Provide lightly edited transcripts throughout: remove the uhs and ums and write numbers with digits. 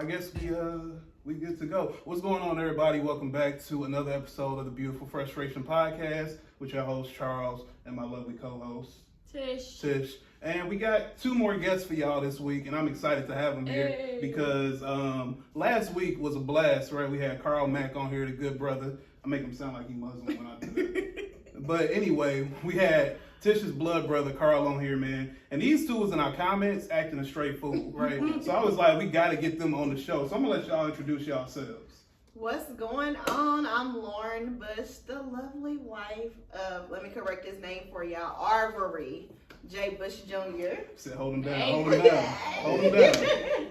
I guess we good to go. What's going on, everybody? Welcome back to another episode of the Beautiful Frustration Podcast with your host Charles and my lovely co-host Tish. And we got two more guests for y'all this week, and I'm excited to have them here because last week was a blast, right? We had Carl Mack on here, the good brother. I make him sound like he Muslim when I do that. But anyway, we had Tish's blood brother Carl on here, man. And these two was in our comments acting a straight fool, right? So I was like, we got to get them on the show. So I'm going to let y'all introduce yourselves. What's going on? I'm Lauren Bush, the lovely wife of, let me correct his name for y'all, Arbery J. Bush Jr. Said, hold him down, hold him down, hold him down.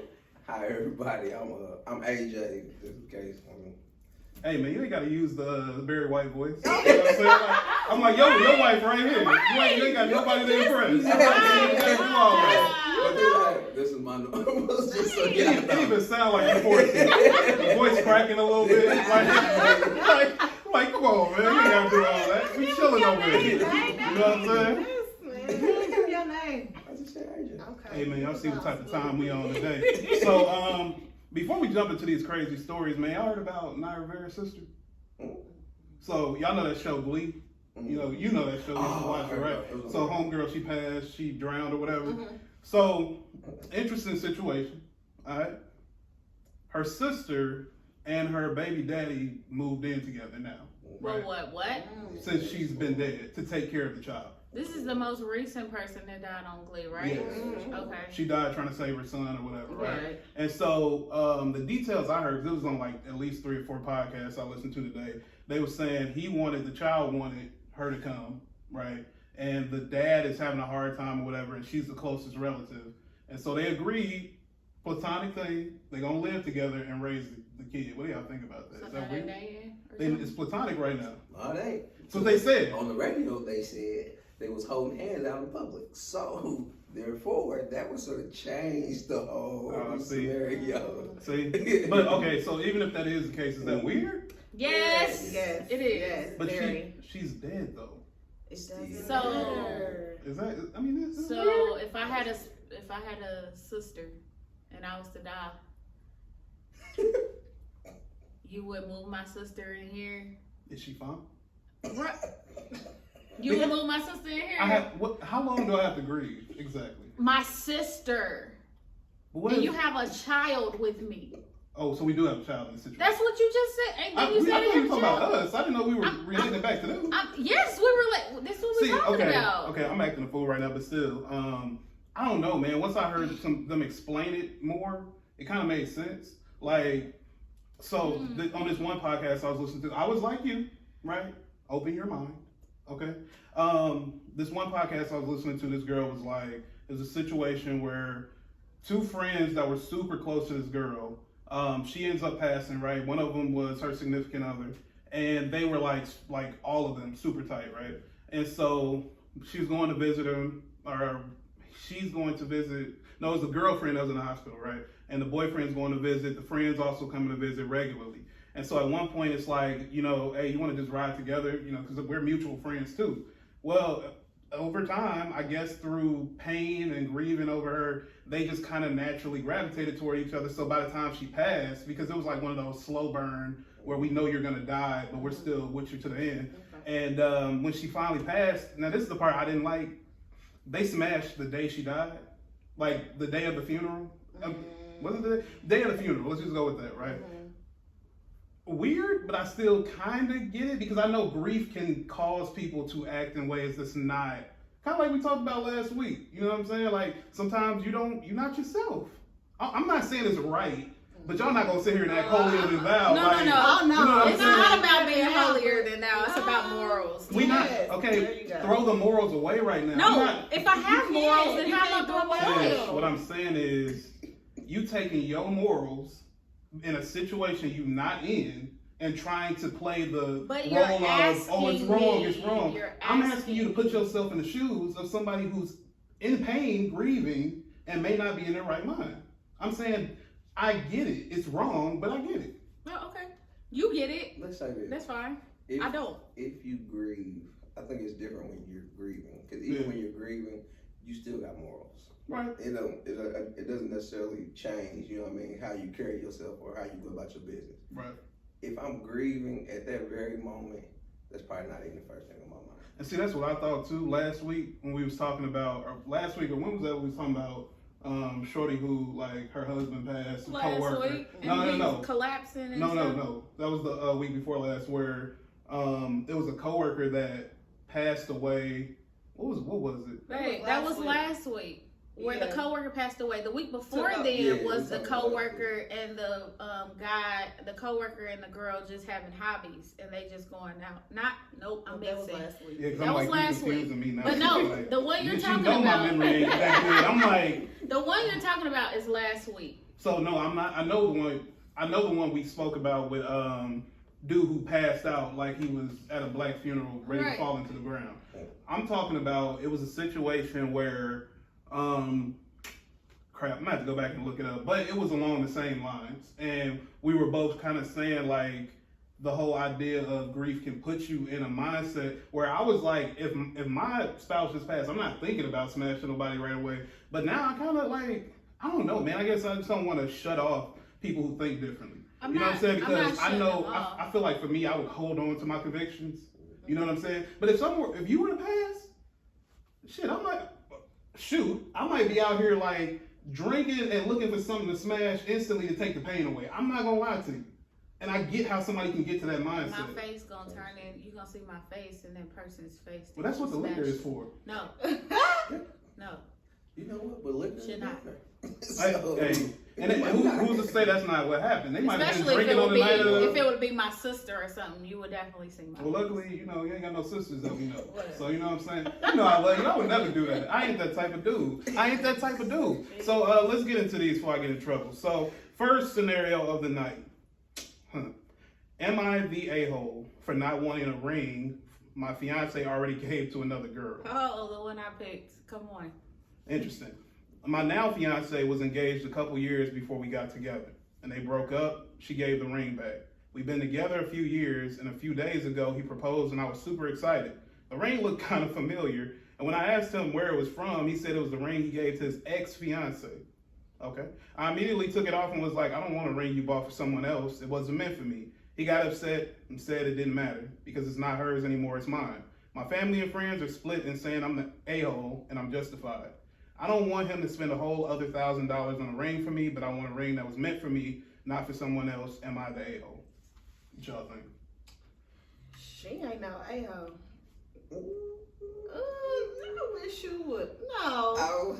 Hi everybody, I'm AJ. Just in case. Hey man, you ain't gotta use the Barry White voice. You know what I'm saying? I'm like, yo, your wife right here. Right. You ain't got nobody to impress. This is my normal. It even sound like the voice cracking a little bit. Like, come on, man. We ain't gotta do all that. We chilling over here. You know what I'm saying? Give your name. I just said AJ. Okay. Hey man, y'all see what type of time we on today. So, before we jump into these crazy stories, man, y'all heard about Naya Rivera's sister? So, y'all know that show Glee? You know that show, you used to watch it, right? So, homegirl, she passed, she drowned or whatever. So, interesting situation, all right? Her sister and her baby daddy moved in together now. Right? Well, what? Since she's been dead, to take care of the child. This is the most recent person that died on Glee, right? Yes. Okay. She died trying to save her son or whatever, right? Right. And so the details I heard, 'cause it was on like at least 3 or 4 podcasts I listened to today, they were saying the child wanted her to come, right? And the dad is having a hard time or whatever, and she's the closest relative. And so they agreed, platonic thing, they're going to live together and raise the kid. What do y'all think about that? So Is that weird? It's platonic right now. No, it ain't. So they said. On the radio, they said they was holding hands out in public. So, therefore, that would sort of change the whole scenario. See? But, okay, so even if that is the case, is that weird? Yes. Yes. It is. Yes. But very. she's dead, though. It doesn't So- matter. Is that, I mean, it's So weird. if I had a sister and I was to die, you would move my sister in here. Is she fine? Right. You would move my sister in here. How long do I have to grieve exactly? My sister. What And if- you have a child with me. Oh, so we do have a child in this situation. That's what you just said. Ain't I you said thought you you were talking have a about child? us. I didn't know we were relating it back to them. Yes, we were like, this is what we're talking about. Okay, I'm acting a fool right now, but still, I don't know, man. Once I heard them explain it more, it kind of made sense. Like, so on this one podcast I was listening to, I was like you, right? Open your mind, okay? This one podcast I was listening to, this girl was like, it was a situation where 2 friends that were super close to this girl, she ends up passing, right? One of them was her significant other, and they were like all of them super tight, right? And so she was going to visit him, or she's going to visit, no, it was a girlfriend that was in the hospital, right? And the boyfriend's going to visit, the friend's also coming to visit regularly. And so at one point it's like, hey, you want to just ride together, because we're mutual friends too. Well, over time, I guess through pain and grieving over her, they just kind of naturally gravitated toward each other. So by the time she passed, because it was like one of those slow burn where we know you're going to die, but we're still with you to the end. Okay. And when she finally passed, now this is the part I didn't like, they smashed the day she died, like the day of the funeral. Was it the day of the funeral? Let's just go with that, right? Weird, but I still kind of get it because I know grief can cause people to act in ways that's not, kind of like we talked about last week. You know what I'm saying? Like sometimes you're not yourself. I'm not saying it's right, but y'all not gonna sit here and act holier than thou. No. You know It's not about being holier than thou. It's about morals. We not okay. Throw the morals away right now. No, if I have morals, then how am I throwing my Tish, morals? what I'm saying is, you taking your morals in a situation you're not in and trying to play the role of, it's wrong. I'm asking you to put yourself in the shoes of somebody who's in pain, grieving, and may not be in their right mind. I'm saying, I get it. It's wrong, but I get it. Oh, okay. You get it. Let's say this. That's fine. I don't. If you grieve, I think it's different when you're grieving. Because even when you're grieving, you still got morals. Right. It doesn't necessarily change, you know what I mean, how you carry yourself or how you go about your business. Right. If I'm grieving at that very moment, that's probably not even the first thing on my mind. And see, that's what I thought too last week when we was talking about, or last week, or when was that we was talking about Shorty who, like, her husband passed, last co-worker. week. No. Collapsing and No. stuff. That was the week before last where it was a co-worker that passed away. What was it? Right, that was last week. Where the coworker passed away. The week before was the coworker and the guy, the coworker and the girl just having hobbies and they just going out. I'm mixing. That was last week. Yeah, that was last week. Me now. But no, like, the one you're talking about. about. My memory ain't that good. I'm like. The one you're talking about is last week. So no, I'm not. I know the one. I know the one we spoke about with dude who passed out like he was at a black funeral, ready to fall into the ground. I'm talking about. It was a situation where. Crap, I'm gonna have to go back and look it up, but it was along the same lines, and we were both kind of saying like the whole idea of grief can put you in a mindset where I was like, if my spouse just passed, I'm not thinking about smashing nobody right away, but now I kind of like, I don't know, man. I guess I just don't want to shut off people who think differently. You know what I'm saying? Because I know I feel like for me, I would hold on to my convictions. You know what I'm saying? But if you were to pass, shit, I'm like. Shoot, I might be out here like drinking and looking for something to smash instantly to take the pain away. I'm not gonna lie to you. And I get how somebody can get to that mindset. My face gonna turn in, you gonna see my face and that person's face. Well, that's what the liquor is for. No. No. You know what? But liquor should not. Hey, and who's to say that's not what happened? They might have been Especially drinking on the night of if it would be my sister or something, you would definitely see my face. Well, luckily, you ain't got no sisters that we know. So, you know what I'm saying? You know I love you. I would never do that. I ain't that type of dude. So, let's get into these before I get in trouble. So, first scenario of the night. Am I the a-hole for not wanting a ring my fiance already gave to another girl? Oh, the one I picked. Come on. Interesting. My now fiance was engaged a couple years before we got together, and they broke up. She gave the ring back. We've been together a few years, and a few days ago he proposed, and I was super excited. The ring looked kind of familiar, and when I asked him where it was from, he said it was the ring he gave to his ex-fiance. Okay. I immediately took it off and was like, I don't want a ring you bought for someone else. It wasn't meant for me. He got upset and said it didn't matter because it's not hers anymore, it's mine. My family and friends are split and saying I'm the a-hole and I'm justified. I don't want him to spend a whole other $1,000 on a ring for me, but I want a ring that was meant for me, not for someone else. Am I the a-hole? What y'all think? She ain't no a-hole. I wish you would. No.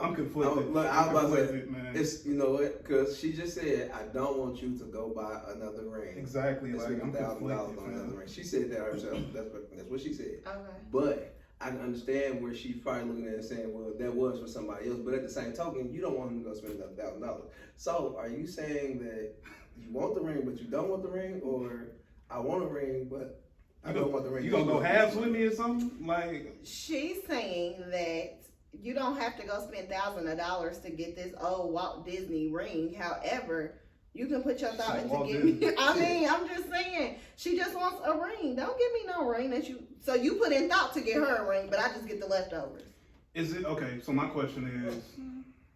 I'm conflicted. I'm about to say, man. It's, you know what? Because she just said, I don't want you to go buy another ring. Exactly. Like, I'm $1,000 on another ring. She said that herself. That's what she said. Okay. But I can understand where she's probably looking at it and saying, well, that was for somebody else. But at the same token, you don't want him to go spend another $1,000. So are you saying that you want the ring, but you don't want the ring? Or I want a ring, but I don't want the ring. You gonna go halves with me or something? Like, she's saying that you don't have to go spend thousands of dollars to get this old Walt Disney ring. However, you can put your thought into giving me. I mean, I'm just saying, she just wants a ring. Don't give me no ring that you. So you put in thought to get her a ring, but I just get the leftovers. Is it okay? So my question is,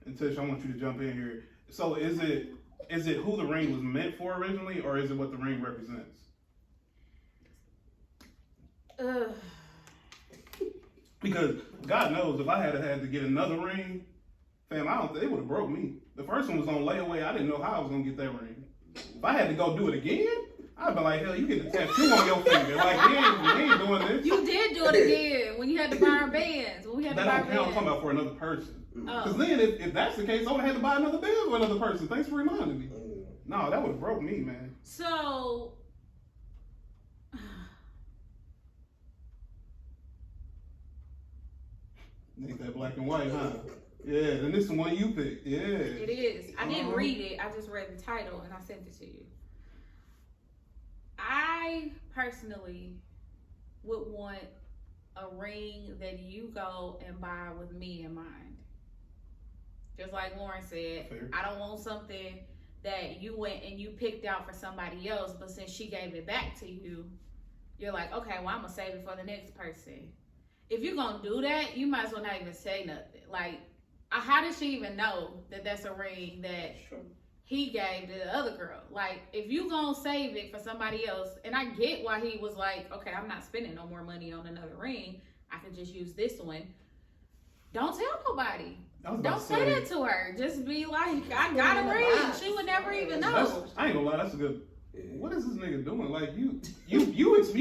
and Tish, I want you to jump in here. So is it who the ring was meant for originally, or is it what the ring represents? Because God knows if I had to get another ring, fam, they would have broke me. The first one was on layaway. I didn't know how I was gonna get that ring. If I had to go do it again, I'd be like, hell, you get the tattoo on your finger. Like, you ain't doing this. You did do it again when you had to buy our bands. When we had to buy That don't count. I'm talking about for another person. Oh. Because then, if that's the case, I would have had to buy another band for another person. Thanks for reminding me. No, that would have broke me, man. So, Ain't that black and white, huh? Yeah, and this is the one you picked. Yeah. it is. I didn't read it. I just read the title and I sent it to you. I personally would want a ring that you go and buy with me in mind. Just like Lauren said, Fair. I don't want something that you went and you picked out for somebody else, but since she gave it back to you, you're like, okay, well, I'm going to save it for the next person. if you're gonna do that, you might as well not even say nothing. Like, how did she even know that that's a ring that he gave to the other girl? Like, if you gonna save it for somebody else, and I get why he was like, okay, I'm not spending no more money on another ring. I can just use this one. Don't tell nobody. Don't say that to her. Just be like, I got a ring. She would never even know. I ain't gonna lie, that's a good. What is this nigga doing? Like you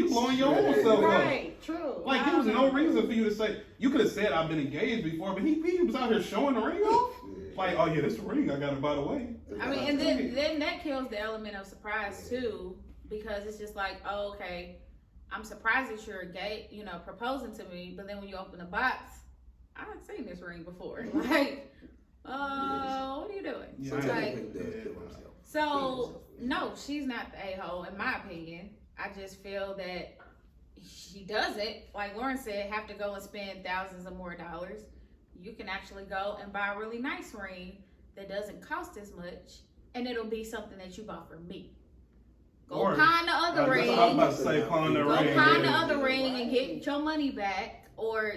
blowing your own self up. Right, true. Like there was no reason for you to say. You could have said I've been engaged before, but he was out here showing the ring off. Like, oh yeah, this is the ring I got it by the way. I mean, and then that kills the element of surprise too, because it's just like, oh, okay, I'm surprised that you're gay, proposing to me, but then when you open the box, I haven't seen this ring before. Like, what are you doing? Yeah, So, no, she's not the a-hole, in my opinion. I just feel that she doesn't, like Lauren said, have to go and spend thousands of more dollars. You can actually go and buy a really nice ring that doesn't cost as much, and it'll be something that you bought for me. Go find the other ring. I was about to say, pawn the ring. Go find the other ring and get your money back, or,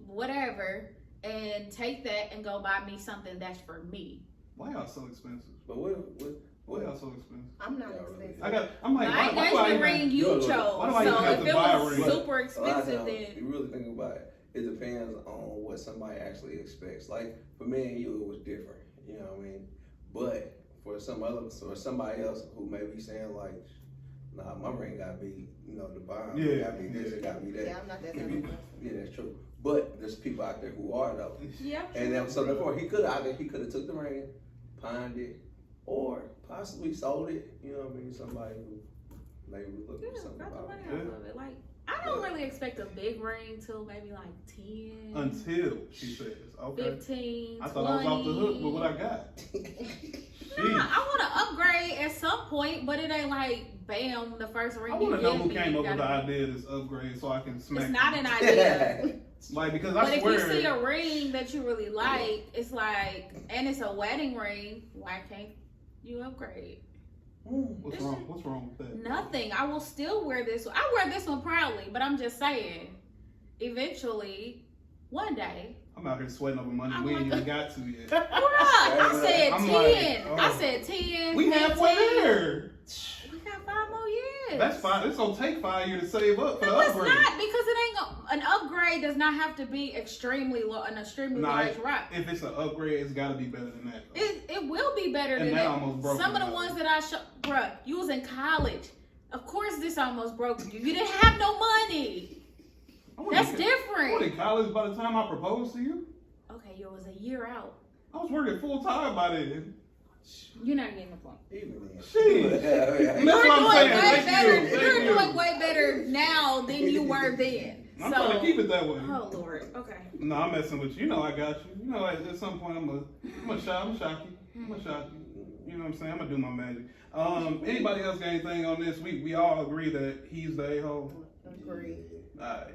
whatever, and take that and go buy me something that's for me. Why y'all so expensive? But why y'all so expensive? I'm not expensive. I'm like, My engagement ring you chose. So if it was super expensive, then you really think about it. It depends on what somebody actually expects. Like for me and you, it was different. You know what I mean? But for somebody else who may be saying like, nah, my ring gotta be, the bomb. Yeah. It gotta be this, it gotta be that. Yeah, I'm not that type of person. Yeah, that's true. But there's people out there who are though. yeah. And so therefore he could have took the ring, pawned it, or possibly sold it. You know what I mean? Somebody who maybe was looking for something Got the about money it. off of it. Like, I don't really expect a big ring till maybe like 10. Until she says, okay. 15, I thought I was off the hook with what I got. Nah, I want to upgrade at some point, but it ain't like, bam, the first ring I want to know who came up with the gotta idea of this upgrade so I can smack It's not them. an idea. Like, because But I if swear. you see a ring that you really like, it's like, and it's a wedding ring, why can't you upgrade? What's wrong? What's wrong with that? Nothing. I will still wear this one. I wear this one proudly, but I'm just saying, eventually, one day. I'm out here sweating over money we ain't even got to yet. Bruh, I said I'm 10. like, I said 10. We halfway 15. there. We got 5 more years. That's fine. It's gonna take 5 years to save up for No, the it's upgrade. not, because it ain't an upgrade does not have to be extremely low, an extremely large rock. If it's an upgrade, it's gotta be better than that. It will be better And than that that. almost broke Some me of the out. ones that I showed, bruh, you was in college. Of course, this almost broke you. You didn't have no money. That's I different. was in college by the time I proposed to you. Okay, you was a year out. I was working full time by then. You're not getting the point. Shit. You're That's what I'm doing saying. way Thank better. you. Thank You're you. doing way better now than you were then. I'm trying to keep it that way. Oh Lord. Okay. No, I'm messing with you. You know I got you. You know at some point I'm gonna shock you. I'm gonna shock you. You know what I'm saying? I'm gonna do my magic. Anybody else got anything on this? We all agree that he's the a-hole. Agree. Alright.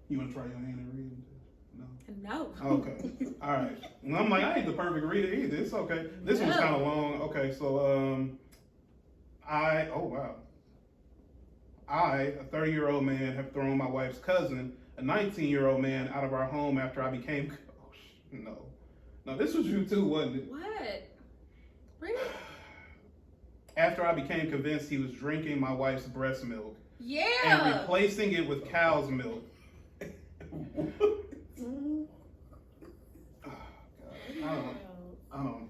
You wanna try your hand and read? No. Okay. Alright. Well, I'm like, I ain't the perfect reader either. It's okay. This one's kinda long. Okay, so oh wow. I, a 30-year-old man, have thrown my wife's cousin, a 19-year-old man, out of our home after I became. No, this was you too, wasn't it? What? Really? After I became convinced he was drinking my wife's breast milk and Yeah. replacing it with cow's milk. I don't know.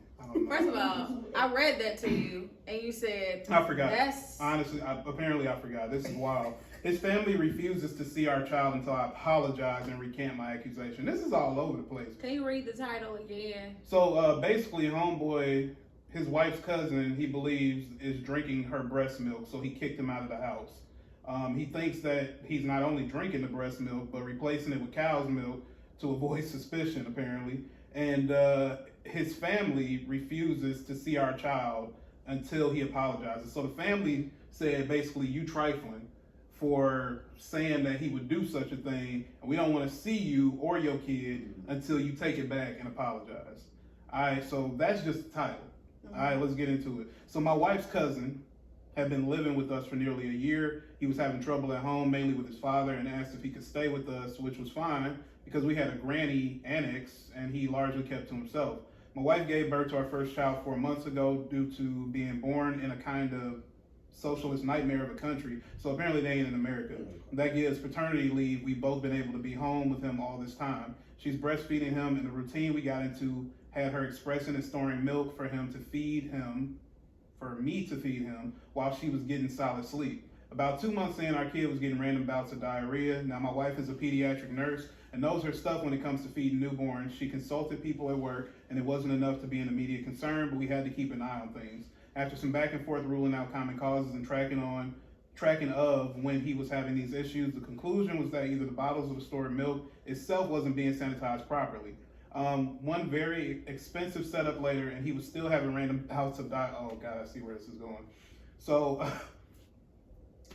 First of all, I read that to you, and you said I forgot. That's Honestly, apparently I forgot. This is wild. His family refuses to see our child until I apologize and recant my accusation. This is all over the place. Can you read the title again? So basically, homeboy, his wife's cousin, he believes is drinking her breast milk, so he kicked him out of the house. He thinks that he's not only drinking the breast milk, but replacing it with cow's milk to avoid suspicion, apparently. And his family refuses to see our child until he apologizes. So the family said, basically, you trifling for saying that he would do such a thing, and we don't want to see you or your kid until you take it back and apologize. All right, so that's just the title. All right, let's get into it. So my wife's cousin had been living with us for nearly a year. He was having trouble at home, mainly with his father, and asked if he could stay with us, which was fine because we had a granny annex and he largely kept to himself. My wife gave birth to our first child 4 months ago due to being born in a kind of socialist nightmare of a country. So apparently they ain't in America. That gives paternity leave. We've both been able to be home with him all this time. She's breastfeeding him, and the routine we got into had her expressing and storing milk for him to feed him, for me to feed him, while she was getting solid sleep. About 2 months in, our kid was getting random bouts of diarrhea. Now my wife is a pediatric nurse and knows her stuff when it comes to feeding newborns. She consulted people at work, and it wasn't enough to be an immediate concern, but we had to keep an eye on things. After some back and forth ruling out common causes and tracking of when he was having these issues, the conclusion was that either the bottles of the stored milk itself wasn't being sanitized properly. One very expensive setup later, and he was still having random bouts of oh God, I see where this is going. So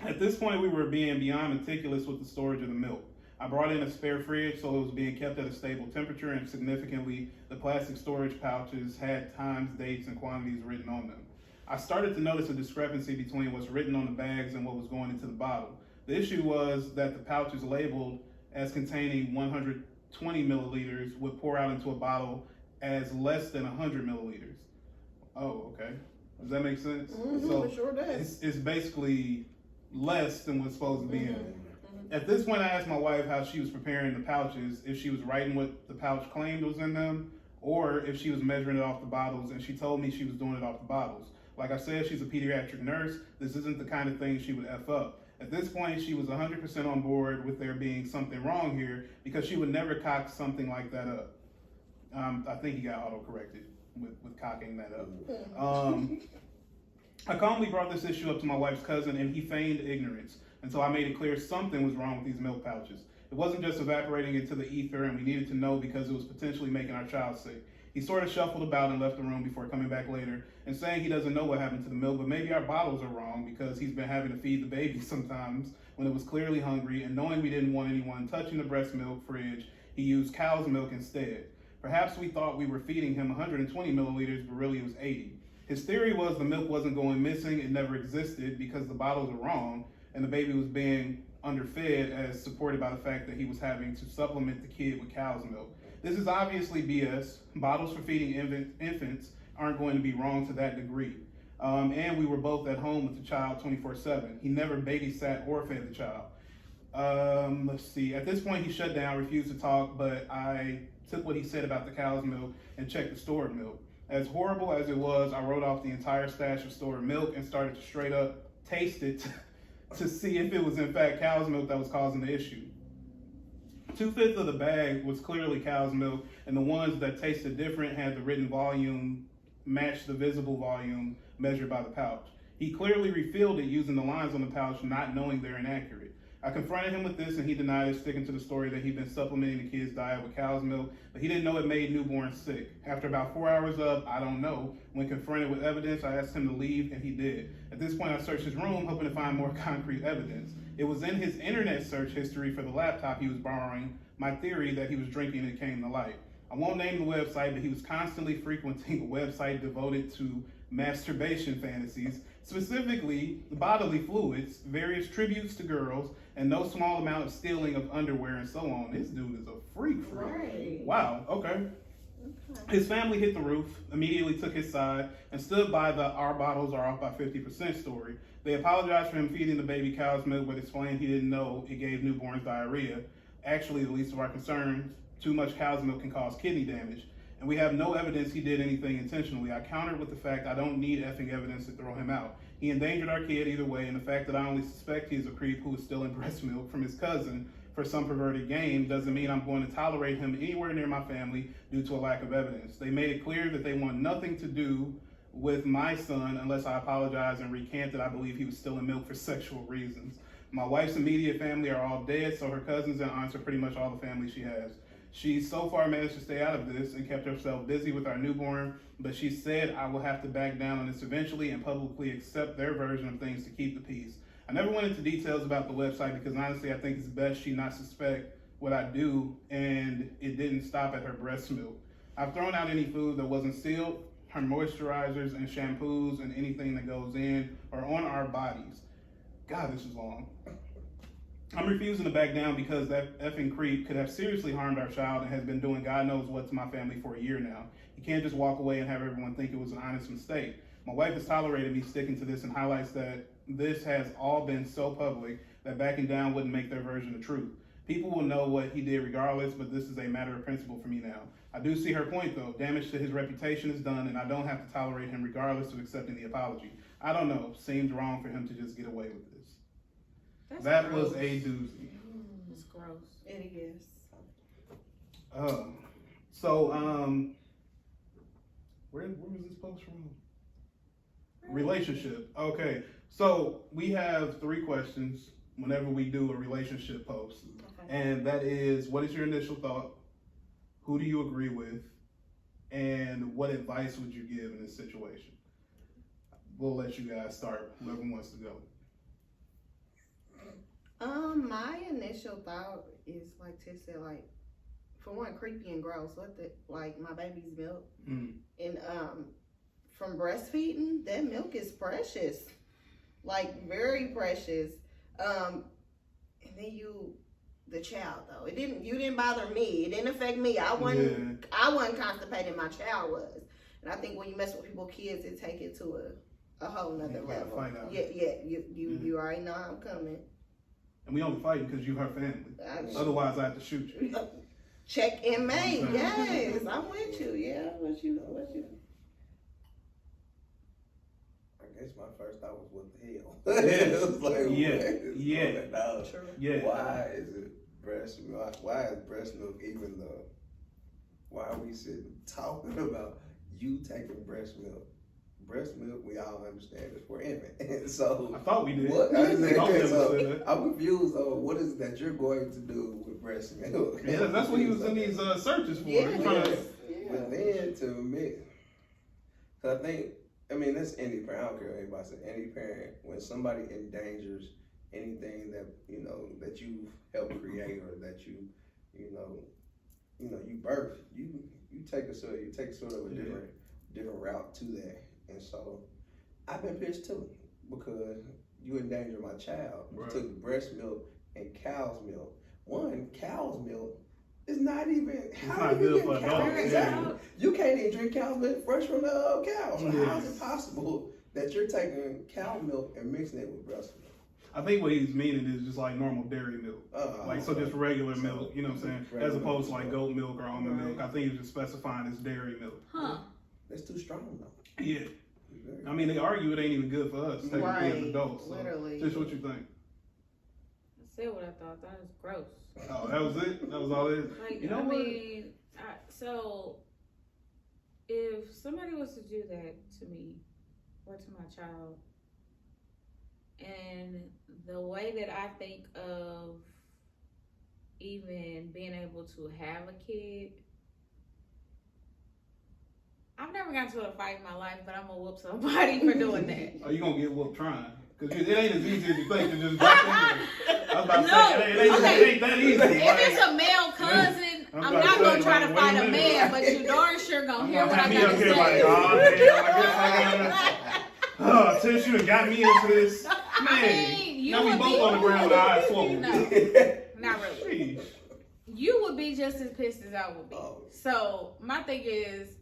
at this point, we were being beyond meticulous with the storage of the milk. I brought in a spare fridge, so it was being kept at a stable temperature, and significantly, the plastic storage pouches had times, dates, and quantities written on them. I started to notice a discrepancy between what's written on the bags and what was going into the bottle. The issue was that the pouches labeled as containing 120 milliliters would pour out into a bottle as less than 100 milliliters. Oh, okay. Does that make sense? So it sure does. It's basically less than what's supposed to be in it. At this point, I asked my wife how she was preparing the pouches, if she was writing what the pouch claimed was in them, or if she was measuring it off the bottles, and she told me she was doing it off the bottles. Like I said, she's a pediatric nurse. This isn't the kind of thing she would F up. At this point, she was 100% on board with there being something wrong here because she would never cock something like that up. I think he got auto-corrected with cocking that up. I calmly brought this issue up to my wife's cousin, and he feigned ignorance until I made it clear something was wrong with these milk pouches. It wasn't just evaporating into the ether, and we needed to know because it was potentially making our child sick. He sort of shuffled about and left the room before coming back later and saying he doesn't know what happened to the milk, but maybe our bottles are wrong because he's been having to feed the baby sometimes when it was clearly hungry, and knowing we didn't want anyone touching the breast milk fridge, he used cow's milk instead. Perhaps we thought we were feeding him 120 milliliters, but really it was 80. His theory was the milk wasn't going missing, it never existed because the bottles are wrong, and the baby was being underfed as supported by the fact that he was having to supplement the kid with cow's milk. This is obviously BS. Bottles for feeding infants aren't going to be wrong to that degree. And we were both at home with the child 24/7. He never babysat or fed the child. Let's see. At this point, he shut down, refused to talk, but I took what he said about the cow's milk and checked the stored milk. As horrible as it was, I wrote off the entire stash of stored milk and started to straight up taste it to see if it was in fact cow's milk that was causing the issue. 2/5 of the bag was clearly cow's milk, and the ones that tasted different had the written volume match the visible volume measured by the pouch. He clearly refilled it using the lines on the pouch, not knowing they're inaccurate. I confronted him with this, and he denied it, sticking to the story that he'd been supplementing the kid's diet with cow's milk, but he didn't know it made newborns sick. After about 4 hours of, I don't know, when confronted with evidence, I asked him to leave, and he did. At this point, I searched his room, hoping to find more concrete evidence. It was in his internet search history for the laptop he was borrowing, my theory that he was drinking and it came to light. I won't name the website, but he was constantly frequenting a website devoted to masturbation fantasies, specifically bodily fluids, various tributes to girls, and no small amount of stealing of underwear and so on. This dude is a freak. Right. Wow, okay. His family hit the roof, immediately took his side, and stood by the "our bottles are off by 50% story. They apologized for him feeding the baby cow's milk, but explained he didn't know it gave newborns diarrhea. Actually, the least of our concerns, too much cow's milk can cause kidney damage, and we have no evidence he did anything intentionally. I countered with the fact I don't need effing evidence to throw him out. He endangered our kid either way, and the fact that I only suspect he is a creep who is stealing breast milk from his cousin for some perverted gain doesn't mean I'm going to tolerate him anywhere near my family due to a lack of evidence. They made it clear that they want nothing to do with my son unless I apologize and recant that I believe he was stealing milk for sexual reasons. My wife's immediate family are all dead, so her cousins and aunts are pretty much all the family she has. She's so far managed to stay out of this and kept herself busy with our newborn, but she said I will have to back down on this eventually and publicly accept their version of things to keep the peace. I never went into details about the website because honestly I think it's best she not suspect what I do, and it didn't stop at her breast milk. I've thrown out any food that wasn't sealed her moisturizers and shampoos and anything that goes in or on our bodies. God, this is long. I'm refusing to back down because that effing creep could have seriously harmed our child and has been doing God knows what to my family for a year now. You can't just walk away and have everyone think it was an honest mistake. My wife has tolerated me sticking to this and highlights that this has all been so public that backing down wouldn't make their version of truth. People will know what he did regardless, but this is a matter of principle for me now. I do see her point though. Damage to his reputation is done and I don't have to tolerate him regardless of accepting the apology. I don't know. Seemed wrong for him to just get away with this. That gross. was a doozy. It's gross. It is. Where was this post from? Relationship. Okay. So we have 3 questions whenever we do a relationship post. Okay. And that is, what is your initial thought? Who do you agree with? And what advice would you give in this situation? We'll let you guys start, whoever wants to go. My initial thought is like Tiff said, like, for one, creepy and gross. Like my baby's milk, and from breastfeeding, that milk is precious, like very precious. And then the child though, you didn't bother me. It didn't affect me. I wasn't constipated. My child was, and I think when you mess with people's kids, it take it to a whole nother level. You already know how I'm coming. And we only fighting because you her family. Otherwise, I have to shoot you. Check in May. Yes, I'm with you. Yeah, what you? I guess my first thought was, what the hell? It was like, why is it breast milk? Why is breast milk even the? Why are we sitting talking about you taking breast milk? Breast milk, we all understand, is for infant. So I thought we did. What? I'm confused on what is it that you're going to do with breast milk. Yeah, that's what he was in these searches for. But then to me, I think, that's any parent. I don't care what anybody says. Any parent, when somebody endangers anything that that you helped create or that you birth, you take sort of a different route to that. And so I've been pissed too because you endangered my child. You took breast milk and cow's milk. One, cow's milk is not even. How do you get cow's milk? Exactly. You can't even drink cow's milk fresh from the cow. So how is it possible that you're taking cow milk and mixing it with breast milk? I think what he's meaning is just like normal dairy milk. So just regular milk, you know what I'm saying? As opposed to like goat milk or almond milk. I think he's just specifying as dairy milk. Huh. That's too strong though. Yeah. I mean, they argue it ain't even good for us, technically as adults. So literally. Just what you think? I said what I thought. That was gross. Oh, that was it? That was all it is? Like, you know so if somebody was to do that to me or to my child, and the way that I think of even being able to have a kid, I've never gotten to a fight in my life, but I'm gonna whoop somebody for doing that. Oh, you gonna get whooped trying? Because it ain't as easy as you think to just jump in there. I was about to say, it ain't that easy. If it's a male cousin, I'm not gonna try to fight a man, but you darn sure gonna hear what I gotta say. Like, oh, damn, I guess I gotta. Tish, you done got me into this. Man, I mean, now we both on the ground with our eyes swollen. No, not really. Sheesh. You would be just as pissed as I would be. So my thing is,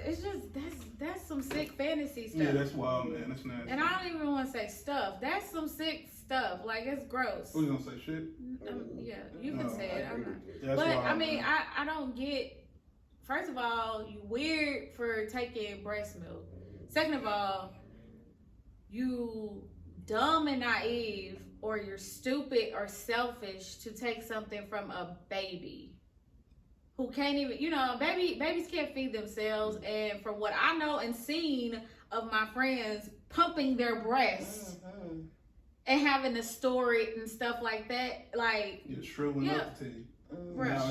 it's just that's some sick fantasy stuff. Yeah, that's wild, man. That's nasty. And I don't even want to say stuff. That's some sick stuff. Like, it's gross. Who's gonna say shit? Yeah, you can say it. I'm not. That's but wild, I mean, man. I don't get. First of all, you weird for taking breast milk. Second of all, you dumb and naive, or you're stupid or selfish to take something from a baby who can't even, babies can't feed themselves. And from what I know and seen of my friends pumping their breasts and having to store it and stuff like that, like, you're shriveling up to you. Now,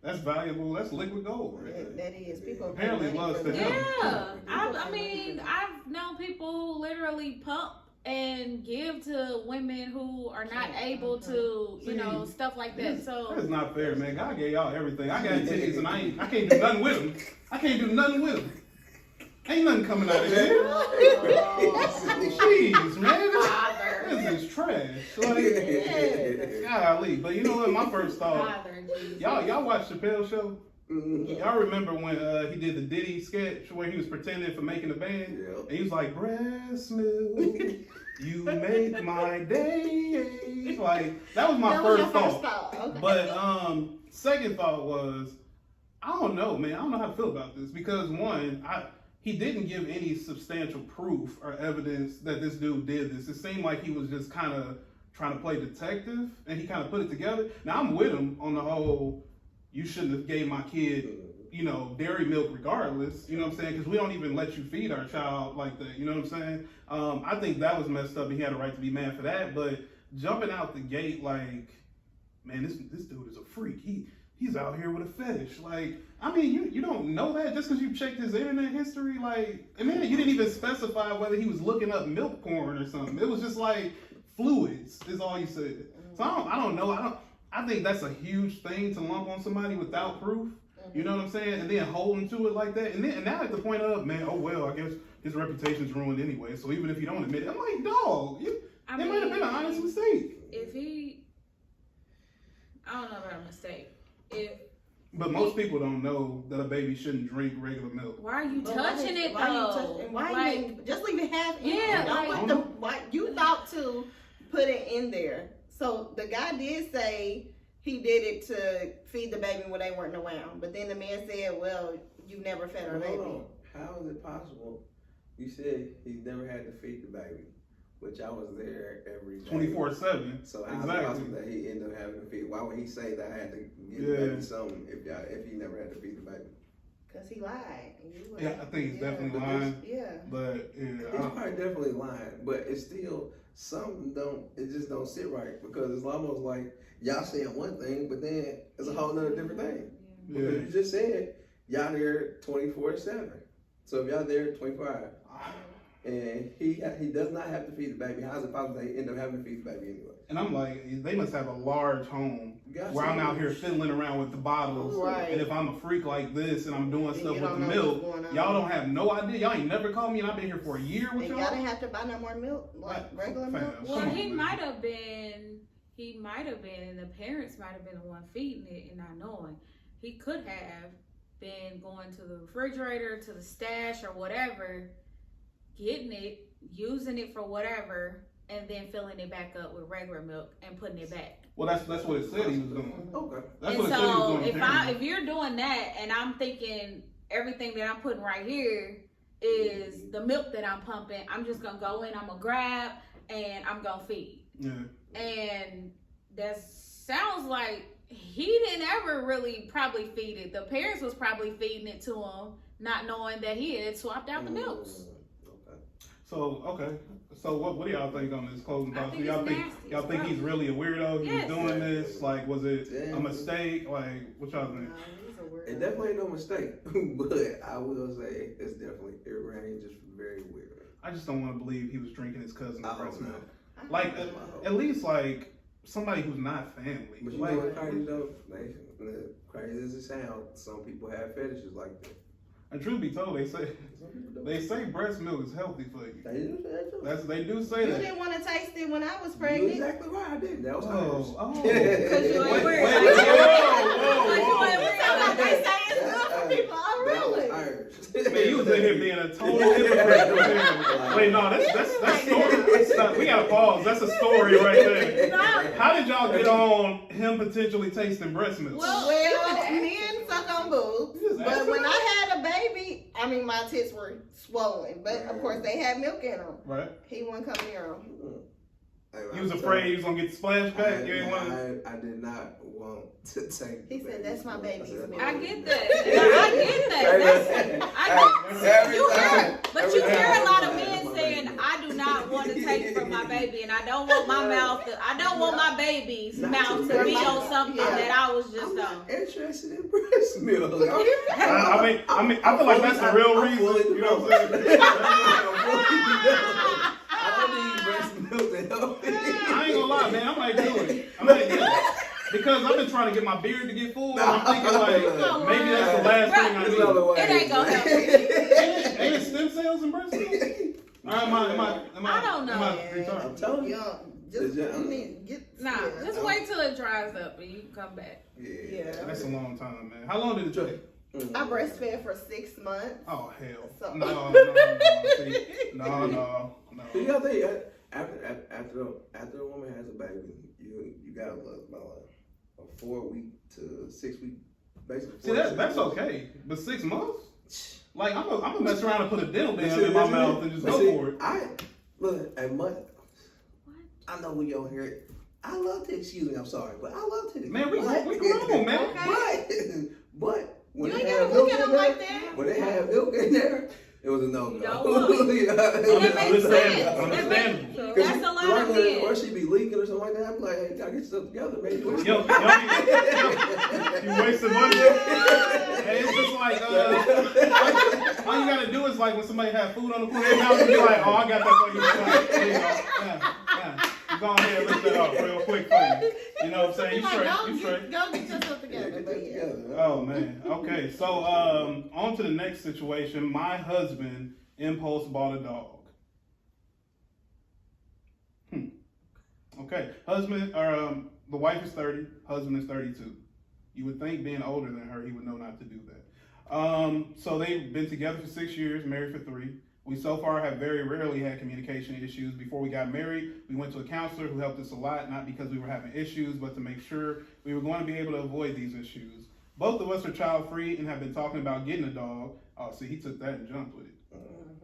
that's valuable. That's liquid gold, right? That is. People apparently loves to help. Yeah, I mean, I've known people who literally pump and give to women who are not able to, stuff like that. So that's not fair, man. God gave y'all everything. I got titties and I can't do nothing with them. I can't do nothing with them. Ain't nothing coming out of here. Jeez, man. This is trash. Like, golly. But you know what? My first thought, y'all watch Chappelle's show? Mm-hmm. Y'all remember when he did the Diddy sketch where he was pretending for making a band? Yeah. And he was like, breast milk, you make my day. Like, that was my first thought. Okay. But second thought was, I don't know, man. I don't know how to feel about this. Because one, he didn't give any substantial proof or evidence that this dude did this. It seemed like he was just kind of trying to play detective, and he kind of put it together. Now, I'm with him on the whole, you shouldn't have gave my kid, dairy milk regardless. You know what I'm saying? Because we don't even let you feed our child like that. You know what I'm saying? I think that was messed up, and he had a right to be mad for that. But jumping out the gate, like, man, this dude is a freak. He's out here with a fetish. Like, I mean, you don't know that just because you checked his internet history. Like, and then you didn't even specify whether he was looking up milk porn or something. It was just like fluids is all you said. So I don't know. I think that's a huge thing to lump on somebody without proof. You know what I'm saying? And then holding to it like that. And now at the point of, man, oh well, I guess his reputation's ruined anyway. So even if you don't admit it, I'm like, dog, it might have been an honest mistake. I don't know about a mistake. But most people don't know that a baby shouldn't drink regular milk. Why are you touching it though? Just leave it half in? Yeah, you thought to put it in there. So the guy did say he did it to feed the baby when they weren't around. But then the man said, well, you never fed our baby. How is it possible? You said he never had to feed the baby, which I was there every day. 24/7. So how is it possible that he ended up having to feed? Why would he say that I had to give the baby something if he never had to feed the baby? Because he lied. I think he's definitely lying. But he's probably definitely lying. But it's still it just don't sit right, because it's almost like y'all saying one thing, but then it's a whole nother different thing. Because you just said y'all there 24/7. So if y'all there 24 hours, and he does not have to feed the baby, how is it possible that he end up having to feed the baby anyway? And I'm like, they must have a large home where I'm out here fiddling around with the bottles. Right. And if I'm a freak like this and I'm doing stuff with the milk, y'all don't have no idea. Y'all ain't never called me, and I've been here for a year with y'all. Y'all didn't have to buy no more milk, like regular milk. Well, he might have been, and the parents might have been the one feeding it and not knowing. He could have been going to the refrigerator, to the stash or whatever, getting it, using it for whatever, and then filling it back up with regular milk and putting it back. Well, that's what it said he was doing. Okay. That's what it said he was doing. If you're doing that, and I'm thinking everything that I'm putting right here is the milk that I'm pumping, I'm just gonna go in, I'm gonna grab, and I'm gonna feed. Yeah. And that sounds like he didn't ever really probably feed it. The parents was probably feeding it to him, not knowing that he had swapped out the milks. So what do y'all think on this closing thoughts? Y'all think he's really a weirdo? He was doing this? Like, was it a mistake? Like, what y'all think? It definitely ain't no mistake, but I will say it's definitely just very weird. I just don't want to believe he was drinking his cousin's breast milk. Like, at least like somebody who's not family. But you know what crazy though? Crazy as it sounds, some people have fetishes like that. And truth be told, they say breast milk is healthy for you. They do say that too. They do say that. You didn't want to taste it when I was pregnant. You're exactly right. I didn't. That was Because you ain't weird. They say it's good for people. Oh, really? Man, you was in here being a total hypocrite. Wait, no, that's story. We gotta pause. That's a story right there. How did y'all get on him potentially tasting breast milk? Well, men suck on boobs, but when I had a baby, I mean, my tits were swollen, but of course they had milk in them. Right. He wouldn't come near them. You was afraid he was gonna get the splashback? I did not want to take. He said, "That's my baby's milk." I get that. But you hear a lot of men saying, "I do not want to take from my baby, and I don't want my my baby's mouth to be on something that I was just on." Interested in breast milk. I feel like that's the real reason. You know what I'm saying? I don't need breast Because I've been trying to get my beard to get full. And I'm thinking like maybe that's the last thing I need. It ain't gonna help. Ain't it stem cells in breast milk? I don't know. I'm telling you. Just wait till it dries up and you can come back. Yeah. That's a long time, man. How long did it take? I breastfed for 6 months. Oh hell. So. No. See, You gotta think after a woman has a baby, you gotta look about a 4 week to 6 week, basically. See that's okay, but 6 months? Like I'm gonna mess around and put a dental dam in my mouth and just go for it. I know when y'all hear it. I love titties. Excuse me, I'm sorry, but I love titties. Man, we grown, man. But when you they ain't have gotta milk look at in them there, like that. when they have milk in there, it was a no-go. That makes sense. Understandable. That's a lot of men. Or she be leaking or something like that. I'm like, hey, gotta get yourself together, maybe. You wasting money. Hey, it's just like all you gotta do is like when somebody have food on the plate, you be like, oh, I got that for you. There you go. Yeah. Go ahead and lift that up real quick for you. You know what I'm saying? You straight. Go get yourself together. Oh man. Okay. So on to the next situation. My husband impulse bought a dog. Okay. The wife is 30. Husband is 32. You would think being older than her, he would know not to do that. So they've been together for 6 years, married for 3. We so far have very rarely had communication issues. Before we got married, we went to a counselor who helped us a lot, not because we were having issues, but to make sure we were going to be able to avoid these issues. Both of us are child-free and have been talking about getting a dog. Oh, see, he took that and jumped with it.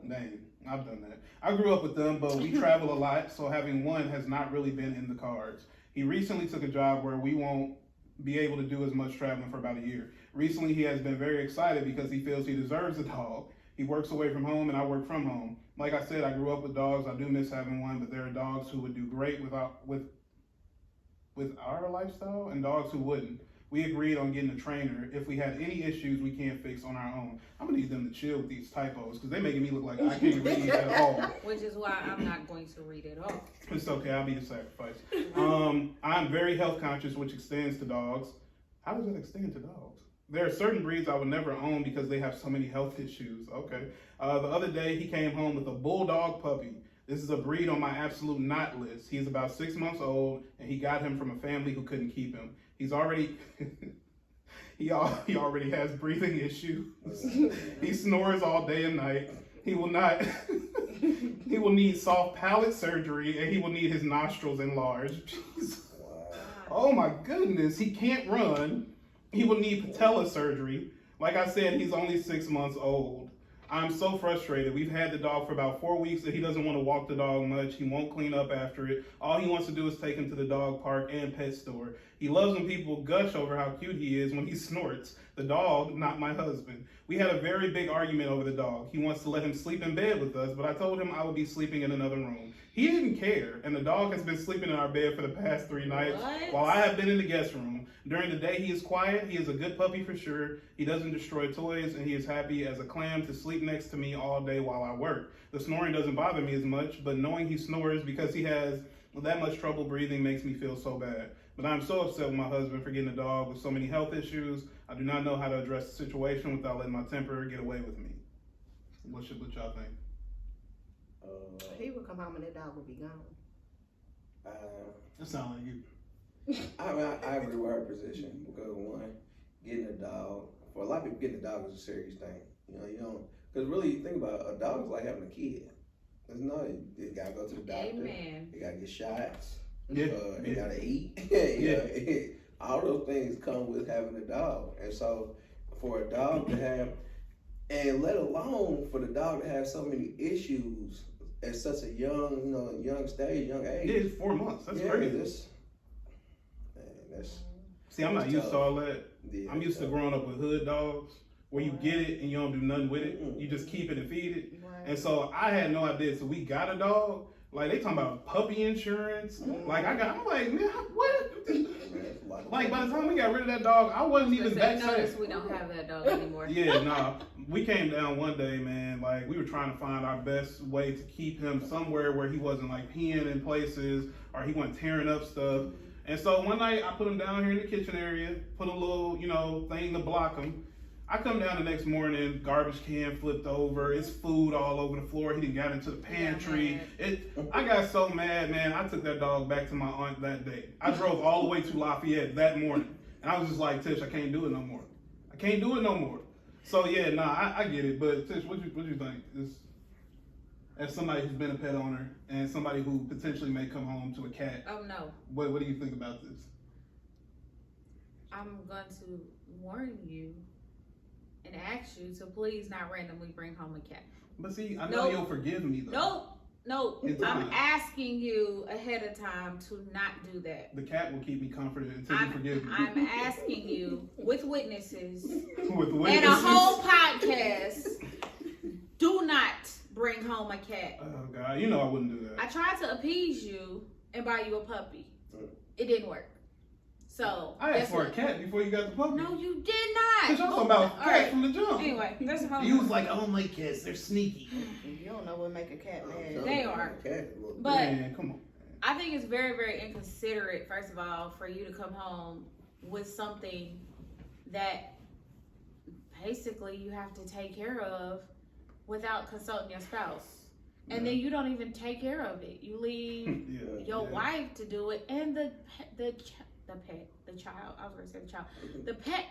Dang, I've done that. I grew up with them, but we travel a lot, so having one has not really been in the cards. He recently took a job where we won't be able to do as much traveling for about a year. Recently, he has been very excited because he feels he deserves a dog. He works away from home and I work from home. Like I said, I grew up with dogs. I do miss having one, but there are dogs who would do great with our lifestyle and dogs who wouldn't. We agreed on getting a trainer. If we had any issues we can't fix on our own. I'm gonna need them to chill with these typos because they're making me look like I can't read at all. Which is why I'm not going to read it all. It's okay, I'll be the sacrifice. I'm very health conscious, which extends to dogs. How does that extend to dogs? There are certain breeds I would never own because they have so many health issues. Okay. The other day, he came home with a bulldog puppy. This is a breed on my absolute not list. He's about 6 months old, and he got him from a family who couldn't keep him. He's already... he already has breathing issues. He snores all day and night. He will need soft palate surgery, and he will need his nostrils enlarged. Jeez. Oh my goodness, he can't run. He will need patella surgery. Like I said, he's only 6 months old. I'm so frustrated. We've had the dog for about 4 weeks and he doesn't want to walk the dog much. He won't clean up after it. All he wants to do is take him to the dog park and pet store. He loves when people gush over how cute he is when he snorts. The dog, not my husband. We had a very big argument over the dog. He wants to let him sleep in bed with us, but I told him I would be sleeping in another room. He didn't care, and the dog has been sleeping in our bed for the past 3 nights while I have been in the guest room. During the day, he is quiet. He is a good puppy for sure. He doesn't destroy toys, and he is happy as a clam to sleep next to me all day while I work. The snoring doesn't bother me as much, but knowing he snores because he has that much trouble breathing makes me feel so bad. But I'm so upset with my husband for getting a dog with so many health issues. I do not know how to address the situation without letting my temper get away with me. What y'all think? He would come home and that dog would be gone. That sounds like you. I agree with her position because one, getting a dog, for a lot of people, getting a dog is a serious thing. You don't, because really, think about it, a dog is like having a kid. There's no, you gotta go to the doctor. Amen. You gotta get shots. Yeah. You gotta eat. Yeah. All those things come with having a dog. And so for a dog to have, and let alone for the dog to have so many issues at such a young stage, young age. Yeah, it's 4 months. That's crazy. See, I'm not used to all that. Yeah, I'm used to growing up with hood dogs where you get it and you don't do nothing with it. You just keep it and feed it. Right. And so I had no idea. So we got a dog. Like, they talking about puppy insurance. Like, I'm like, man, what? Like, by the time we got rid of that dog, I wasn't even that notice we don't have that dog anymore. Yeah, nah. We came down one day, man. Like, we were trying to find our best way to keep him somewhere where he wasn't, like, peeing in places or he wasn't tearing up stuff. And so one night I put him down here in the kitchen area, put a little, thing to block him. I come down the next morning, garbage can flipped over, it's food all over the floor. He done got into the pantry. I got so mad, man. I took that dog back to my aunt that day. I drove all the way to Lafayette that morning. And I was just like, Tish, I can't do it no more. I can't do it no more. So yeah, I get it. But Tish, what you think? As somebody who's been a pet owner and somebody who potentially may come home to a cat. Oh no. What do you think about this? I'm going to warn you and ask you to please not randomly bring home a cat. But see, I know you'll forgive me though. No. I'm asking you ahead of time to not do that. The cat will keep me comforted until you forgive me. I'm asking you with witnesses With witnesses and a whole podcast. Do not bring home a cat. Oh God, I wouldn't do that. I tried to appease you and buy you a puppy. It didn't work. So I asked for a cat before you got the puppy. No, you did not. Because y'all talking about cats from the jump. Anyway, that's a whole. You was like, I don't like cats. They're sneaky. You don't know what make a cat mad. They are. But man, come on. I think it's very, very inconsiderate, first of all, for you to come home with something that basically you have to take care of without consulting your spouse. And then you don't even take care of it. You leave your wife to do it, and the child. I was going to say the child. The pet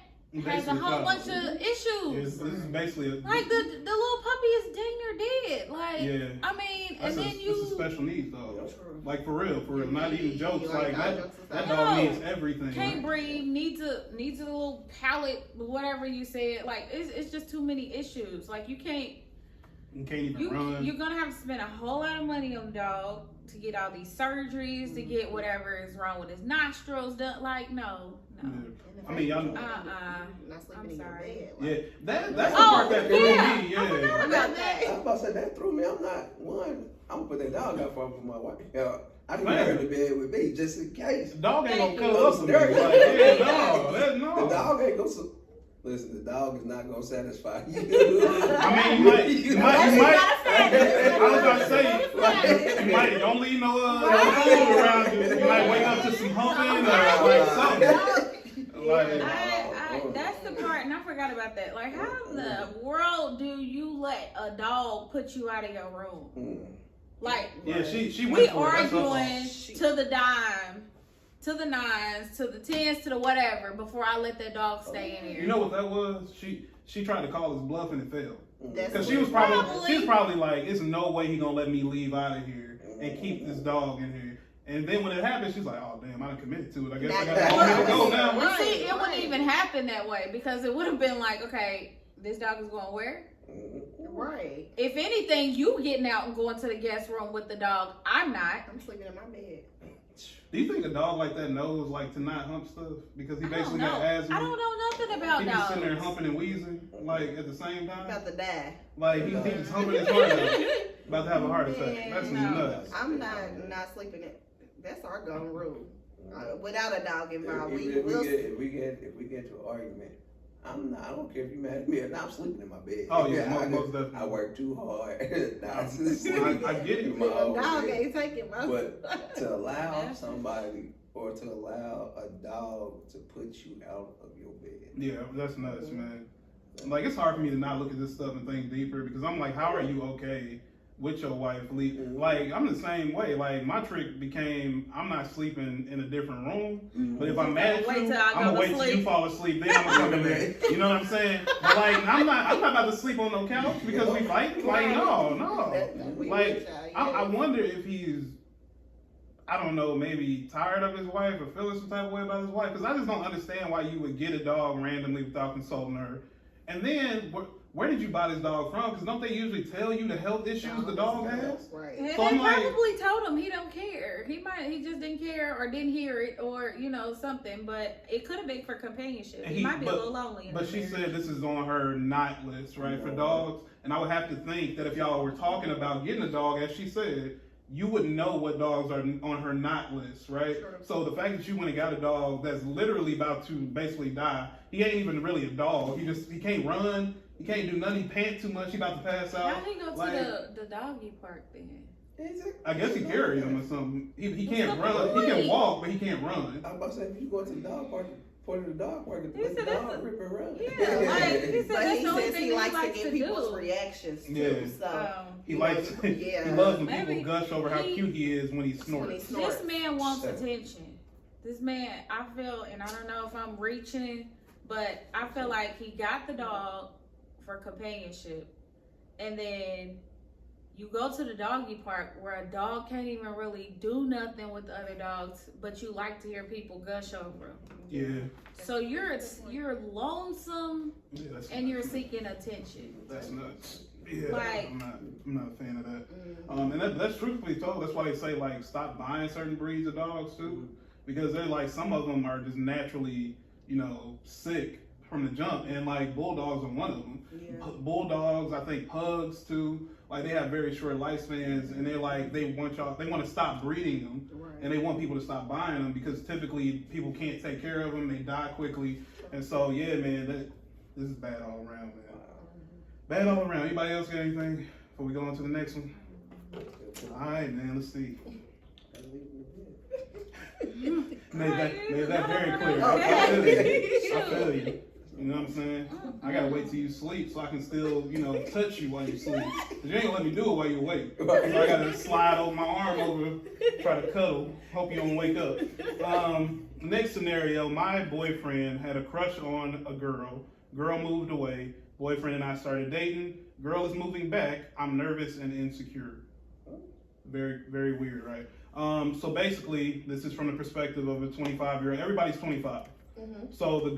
has a whole bunch of issues. This is basically like the little puppy is dang near dead. Like I mean, that's and then you. It's a special needs though. True. Like for real. Not even jokes. Like that No. dog needs everything. Can't breathe. Needs a little palate. Whatever you said. Like it's just too many issues. Like you can't even run. You're gonna have to spend a whole lot of money on the dog to get all these surgeries, to get whatever is wrong with his nostrils done. Like, no. Yeah. I mean, y'all. Not sleeping in your bed. Yeah, that's the part that threw me. Yeah. I forgot about that. I was about to say that threw me. I'm gonna put that dog out for my wife. I can get her in the bed with me just in case. The dog ain't gonna cut up with me. No. The dog ain't gonna. Listen, the dog is not gonna satisfy you. I mean, you might. I was about to say, you might don't leave no food around you. You might wake up to some humping or something. That's the part, and I forgot about that. Like, how in the world do you let a dog put you out of your room? Like, she we arguing to the dime. To the 9s, to the 10s, to the whatever, before I let that dog stay in here. You know what that was? She tried to call his bluff and it failed. Because she was probably like, "It's no way he gonna let me leave out of here and keep this dog in here." And then when it happened, she's like, "Oh damn, I done committed to it. I guess I gotta go now." Well, see, it wouldn't even happen that way because it would have been like, okay, this dog is going where? Right. If anything, you getting out and going to the guest room with the dog. I'm not. I'm sleeping in my bed. Do you think a dog like that knows like to not hump stuff because he basically got asthma? I don't know nothing about dogs. He just sitting there humping and wheezing like at the same time. About to die. Like he's just humping his heart out. About to have a heart attack. That's nuts. I'm not sleeping in. That's our gun rule. Without a dog involved, if we get to an argument, I don't care if you're mad at me or not. I'm sleeping in my bed. Oh yeah, most definitely. I work too hard. I get it. Dog ain't taking my. But to allow somebody or to allow a dog to put you out of your bed. Yeah, that's nuts, man. Like it's hard for me to not look at this stuff and think deeper because I'm like, how are you okay with your wife leaving? Like I'm the same way. Like my trick became I'm not sleeping in a different room, but if I'm mad at you, I'm gonna wait till you fall asleep. Then I'm gonna come in there. You know what I'm saying? But like I'm not about to sleep on no couch because we fight. Like no. Like I wonder if he's, I don't know, maybe tired of his wife or feeling some type of way about his wife because I just don't understand why you would get a dog randomly without consulting her. And then where did you buy this dog from? Because don't they usually tell you the health issues the dog has? Right. And So they I'm like, probably told him he don't care. He just didn't care or didn't hear it or something. But it could have been for companionship. He might be a little lonely. But she said this is on her not list, right, for dogs. And I would have to think that if y'all were talking about getting a dog, as she said, you wouldn't know what dogs are on her not list, right? Sure. So the fact that you went and got a dog that's literally about to basically die, he ain't even really a dog. He can't run. He can't do nothing. He pant too much. He about to pass out. How he go to the doggy park then? I guess he carried him or something. He can't run. He can walk, but he can't run. I'm about to say, if you go to the dog park, point to the dog park, let the dog rip and run. Yeah, like he said, But that's he the only says thing he likes to likes get to people's do. reactions too. Yeah. So He likes. yeah. He loves when Maybe people gush over how he- cute he is when he when he snorts. snorts. This man wants attention. This man, I feel, and I don't know if I'm reaching, but I feel like he got the dog for companionship, and then you go to the doggy park where a dog can't even really do nothing with the other dogs, but you like to hear people gush over him. Yeah. So you're lonesome Yeah, that's and you're seeking attention. That's nuts. Yeah, Like- I'm not a fan of that. And that's truthfully told. That's why they say like stop buying certain breeds of dogs too, because they're like some of them are just naturally, sick from the jump, and like bulldogs are one of them. Yeah. Bulldogs, I think pugs too. Like they have very short lifespans, and they're like they want to stop breeding them, Right. and they want people to stop buying them because typically people can't take care of them. They die quickly, and so yeah, man, this is bad all around, man. Bad all around. Anybody else got anything before we go on to the next one? All right, man. Let's see. Made that very clear. I feel you. You know what I'm saying? I gotta wait till you sleep so I can still, touch you while you sleep. 'Cause you ain't gonna let me do it while you awake. So I gotta slide over my arm over, try to cuddle. Hope you don't wake up. Next scenario, my boyfriend had a crush on a girl. Girl moved away. Boyfriend and I started dating. Girl is moving back. I'm nervous and insecure. Very, very weird, right? So basically, this is from the perspective of a 25-year-old. Everybody's 25. So the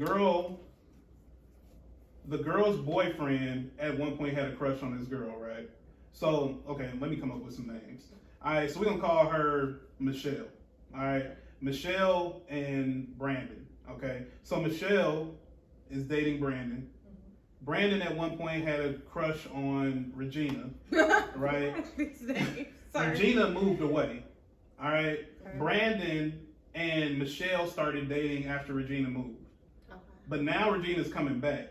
girl's boyfriend at one point had a crush on this girl, right? So, okay, let me come up with some names. All right, so we're gonna call her Michelle. All right, Michelle and Brandon. Okay, so Michelle is dating Brandon. Brandon at one point had a crush on Regina, right? Regina moved away. All right, Brandon and Michelle started dating after Regina moved. But now Regina's coming back,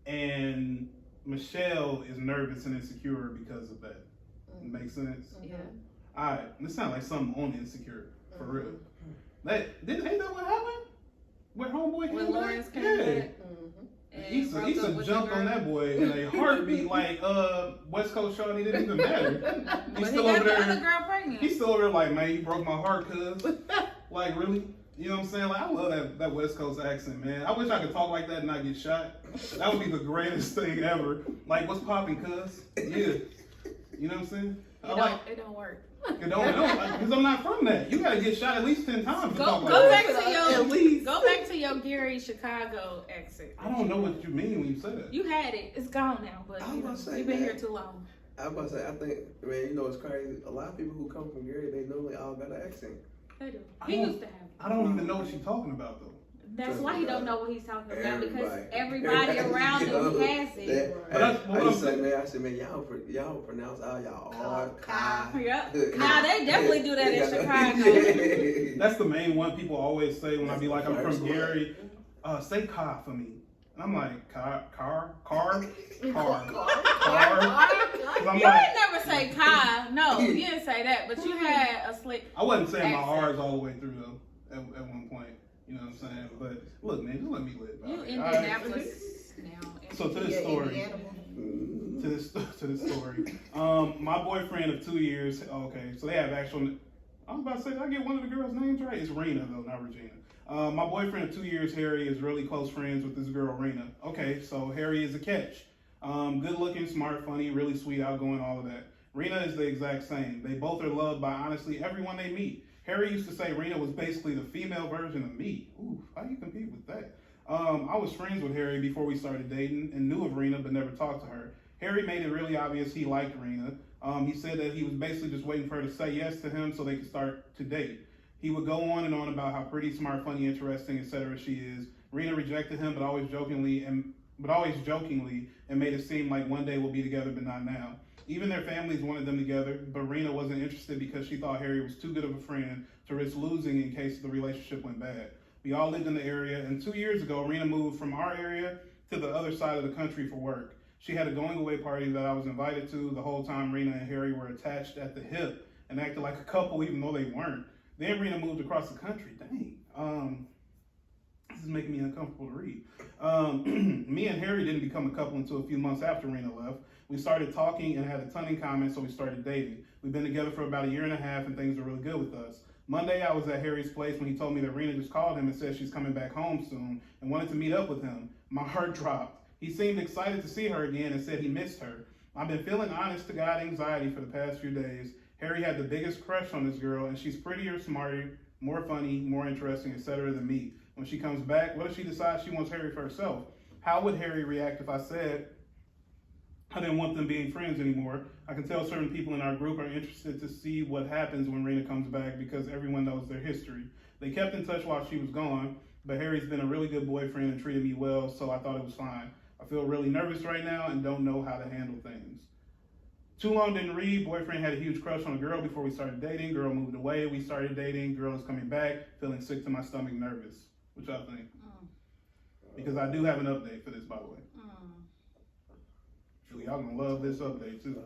and Michelle is nervous and insecure because of that. Makes sense? Yeah. All right, this sounds like something on Insecure, for real. Ain't that what happened? Where homeboy came When back? Lawrence came back. He jumped on that boy in a heartbeat like West Coast Shawty didn't even matter. But he got the other girl pregnant. He's still over there like, man, you broke my heart, cuz. Like, really? You know what I'm saying? Like, I love that West Coast accent, man. I wish I could talk like that and not get shot. That would be the greatest thing ever. Like, what's popping, cuz? Yeah. You know what I'm saying? It don't work. It don't, because I'm not from that. You gotta get shot at least 10 times to talk like Go that. back to your Gary Chicago accent. I don't know what you mean when you say that. You had it. It's gone now, but you've been here too long. I was about to say, I think, man, it's crazy. A lot of people who come from Gary, they normally all got an accent. They do. He used to have it. I don't even know what you're talking about, though. That's why he don't know what he's talking about, because everybody around him has it. I said, man, y'all pronounce all y'all R, Kai. Yep. Nah, they definitely do that in Chicago. That's the main one people always say when I be like, I'm from Gary. Say car for me. And I'm like, car. You didn't never say Kai. No, you didn't say that, but you had a slick. I wasn't saying my accent. R's all the way through, though, at one point. You know what I'm saying? But look, man, just let me live. You Right? Indianapolis now. So to this story. To this story. My boyfriend of 2 years. Okay, so they have actual. I was about to say, did I get one of the girls' names right? It's Rena though, not Regina. My boyfriend of 2 years, Harry, is really close friends with this girl, Rena. Okay, so Harry is a catch. Good looking, smart, funny, really sweet, outgoing, all of that. Rena is the exact same. They both are loved by honestly everyone they meet. Harry used to say Rena was basically the female version of me. Ooh, how do you compete with that? I was friends with Harry before we started dating and knew of Rena but never talked to her. Harry made it really obvious he liked Rena. He said that he was basically just waiting for her to say yes to him so they could start to date. He would go on and on about how pretty, smart, funny, interesting, etc. she is. Rena rejected him, but always jokingly and made it seem like one day we'll be together, but not now. Even their families wanted them together, but Rena wasn't interested because she thought Harry was too good of a friend to risk losing in case the relationship went bad. We all lived in the area, and 2 years ago, Rena moved from our area to the other side of the country for work. She had a going away party that I was invited to. The whole time Rena and Harry were attached at the hip and acted like a couple even though they weren't. Then Rena moved across the country. Dang. This is making me uncomfortable to read. Me and Harry didn't become a couple until a few months after Rena left. We started talking and had a ton in common, so we started dating. We've been together for about 1.5 years and things are really good with us. Monday, I was at Harry's place when he told me that Rena just called him and said she's coming back home soon and wanted to meet up with him. My heart dropped. He seemed excited to see her again and said he missed her. I've been feeling honest to God anxiety for the past few days. Harry had the biggest crush on this girl, and she's prettier, smarter, more funny, more interesting, etc. than me. When she comes back, what if she decides she wants Harry for herself? How would Harry react if I said I didn't want them being friends anymore? I can tell certain people in our group are interested to see what happens when Rena comes back because everyone knows their history. They kept in touch while she was gone, but Harry's been a really good boyfriend and treated me well, so I thought it was fine. I feel really nervous right now and don't know how to handle things. Too long didn't read. Boyfriend had a huge crush on a girl before we started dating. Girl moved away. We started dating. Girl is coming back. Feeling sick to my stomach, nervous. What y'all think? Because I do have an update for this, by the way. So y'all gonna love this update too.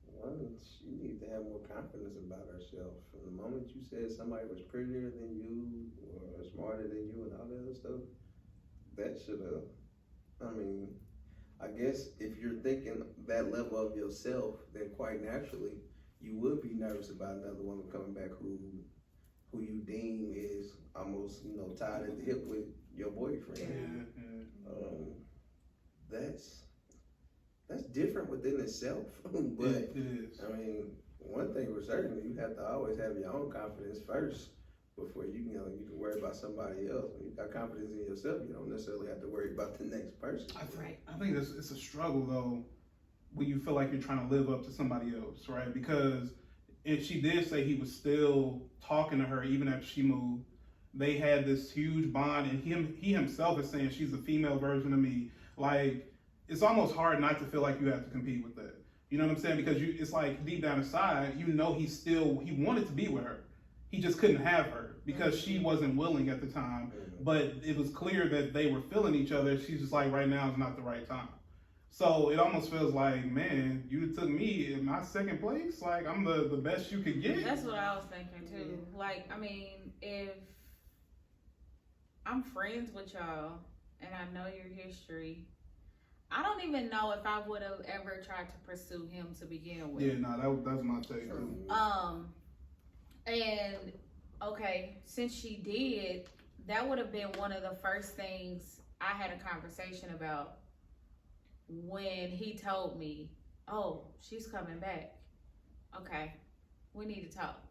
Well, she needs to have more confidence about herself. From the moment you said somebody was prettier than you or smarter than you and all that other stuff, that should have, I guess if you're thinking that level of yourself, then quite naturally, you would be nervous about another woman coming back who you deem is almost, tied at the hip with your boyfriend. That's different within itself. But it is. One thing for certain, you have to always have your own confidence first before you can worry about somebody else. When you got confidence in yourself, you don't necessarily have to worry about the next person. I think it's a struggle though when you feel like you're trying to live up to somebody else, right? Because if she did say he was still talking to her even after she moved, they had this huge bond, and he himself is saying she's a female version of me. Like, it's almost hard not to feel like you have to compete with that. You know what I'm saying? Because it's like deep down inside, he wanted to be with her. He just couldn't have her because she wasn't willing at the time. But it was clear that they were feeling each other. She's just like, right now is not the right time. So it almost feels like, man, you took me in my second place. Like, I'm the best you could get. That's what I was thinking too. Like, if I'm friends with y'all and I know your history, I don't even know if I would have ever tried to pursue him to begin with. Yeah, no, that's my take too. And okay, since she did, that would have been one of the first things I had a conversation about when he told me, oh, she's coming back. Okay, we need to talk.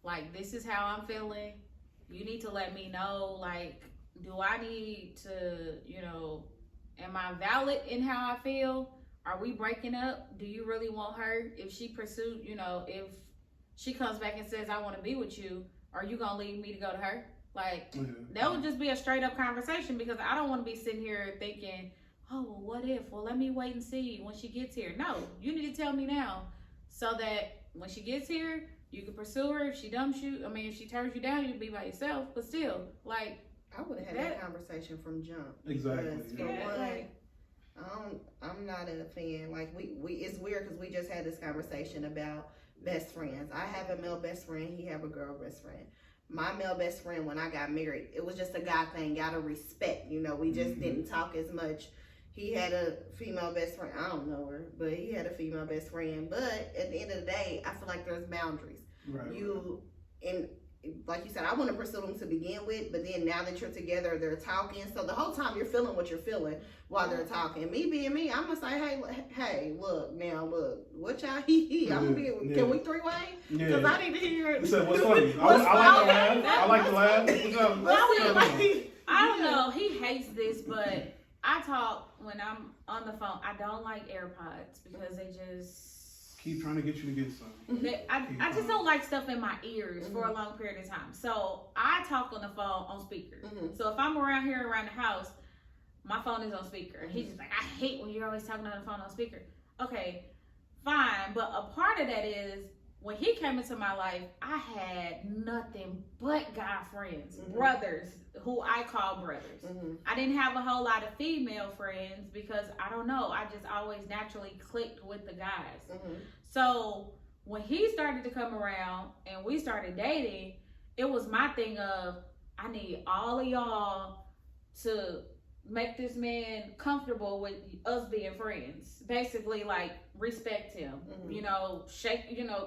Like, this is how I'm feeling. You need to let me know, like, do I need to, am I valid in how I feel? Are we breaking up? Do you really want her? If she pursued, if she comes back and says, I want to be with you, are you going to leave me to go to her? Like, that would just be a straight up conversation, because I don't want to be sitting here thinking, oh, well, what if? Well, let me wait and see when she gets here. No, you need to tell me now so that when she gets here, you can pursue her. If she dumps you, if she turns you down, you can be by yourself. But still, like, I would have had that conversation from jump. Exactly. I'm not a fan. Like, we it's weird because we just had this conversation about best friends. I have a male best friend. He have a girl best friend. My male best friend, when I got married, it was just a guy thing, out of respect. We just didn't talk as much. He had a female best friend. I don't know her, but he had a female best friend. But at the end of the day, I feel like there's boundaries. And like you said, I want to pursue them to begin with, but then now that you're together, they're talking. So the whole time you're feeling what you're feeling while they're talking. Me being me, I'm gonna say, hey, look, what y'all I'm gonna be. Can we three-way? Because I need to hear it. So what's funny? I like to laugh. I don't know. He hates this, but I talk when I'm on the phone. I don't like AirPods because they just keep trying to get you to get some. I just don't like stuff in my ears for a long period of time. So I talk on the phone on speaker. So if I'm around the house, my phone is on speaker. And he's just like, I hate when you're always talking on the phone on speaker. Okay, fine. But a part of that is when he came into my life, I had nothing but guy friends, brothers, who I call brothers. I didn't have a whole lot of female friends because I don't know, I just always naturally clicked with the guys. So when he started to come around and we started dating, it was my thing of, I need all of y'all to make this man comfortable with us being friends. Basically, like, respect him, you know,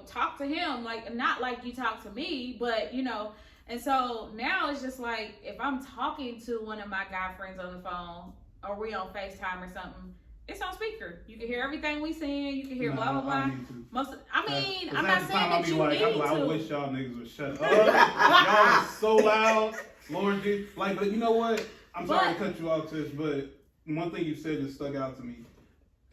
talk to him, like, not like you talk to me, but, you know. And so now it's just like, if I'm talking to one of my guy friends on the phone, or we on FaceTime or something, it's on speaker. You can hear everything we saying. You can hear blah blah blah. I'm not saying that you need to. I wish y'all niggas would shut up. Y'all are so loud, Lord G. Like, but you know what? I'm sorry to cut you off, Tish, but one thing you said just stuck out to me.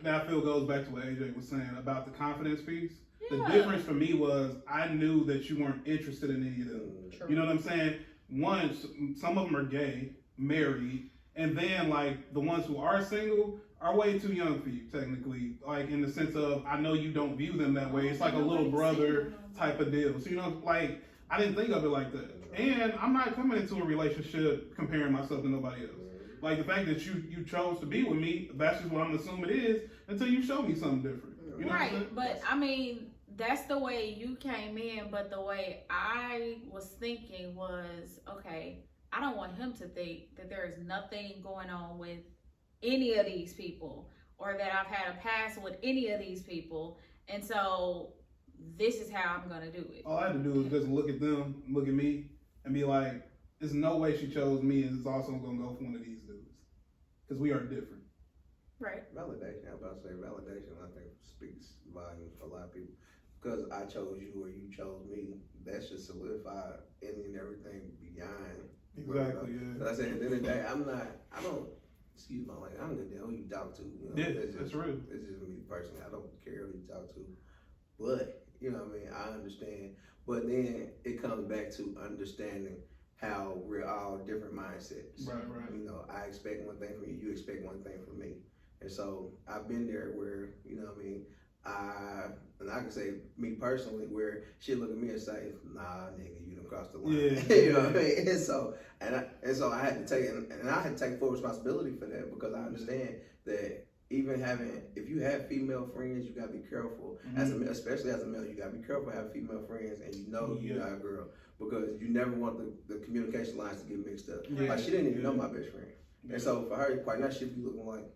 That I feel goes back to what AJ was saying about the confidence piece. Yeah. The difference for me was I knew that you weren't interested in any of them. True. You know what I'm saying? One, some of them are gay, married, and then like the ones who are single are way too young for you, technically. Like in the sense of, I know you don't view them that way. It's like a little brother type of deal. So, you know, like, I didn't think of it like that. And I'm not coming into a relationship comparing myself to nobody else. Like the fact that you chose to be with me, that's just what I'm assuming it is until you show me something different. You know right, but I mean, that's the way you came in, but the way I was thinking was, okay, I don't want him to think that there is nothing going on with any of these people, or that I've had a past with any of these people, and so this is how I'm gonna do it. All I had to do was just look at them, look at me, and be like, there's no way she chose me and is also gonna go for one of these dudes. Because we are different. Right. Validation, I'm about to say validation, I think speaks volumes for a lot of people. Because I chose you or you chose me, that should solidify any and everything beyond. Exactly, yeah. But I said, at the end of the day, I don't give a damn who you talk to. You know? Yeah, that's real. It's just me personally. I don't care who you talk to. But, you know what I mean, I understand. But then it comes back to understanding how we're all different mindsets. Right. You know, I expect one thing from you, you expect one thing from me. And so I've been there where, you know what I mean, I can say me personally, where she'll look at me and say, nah, nigga, you done crossed the line. Yeah. You know what I mean? And so I had to take, and I had to take full responsibility for that, because I understand that even if you have female friends, you gotta be careful. Especially as a male, you gotta be careful having female friends, and you know you're not a girl, because you never want the communication lines to get mixed up. Like, she didn't even know my best friend. And so for her, quite now, she'd be looking like,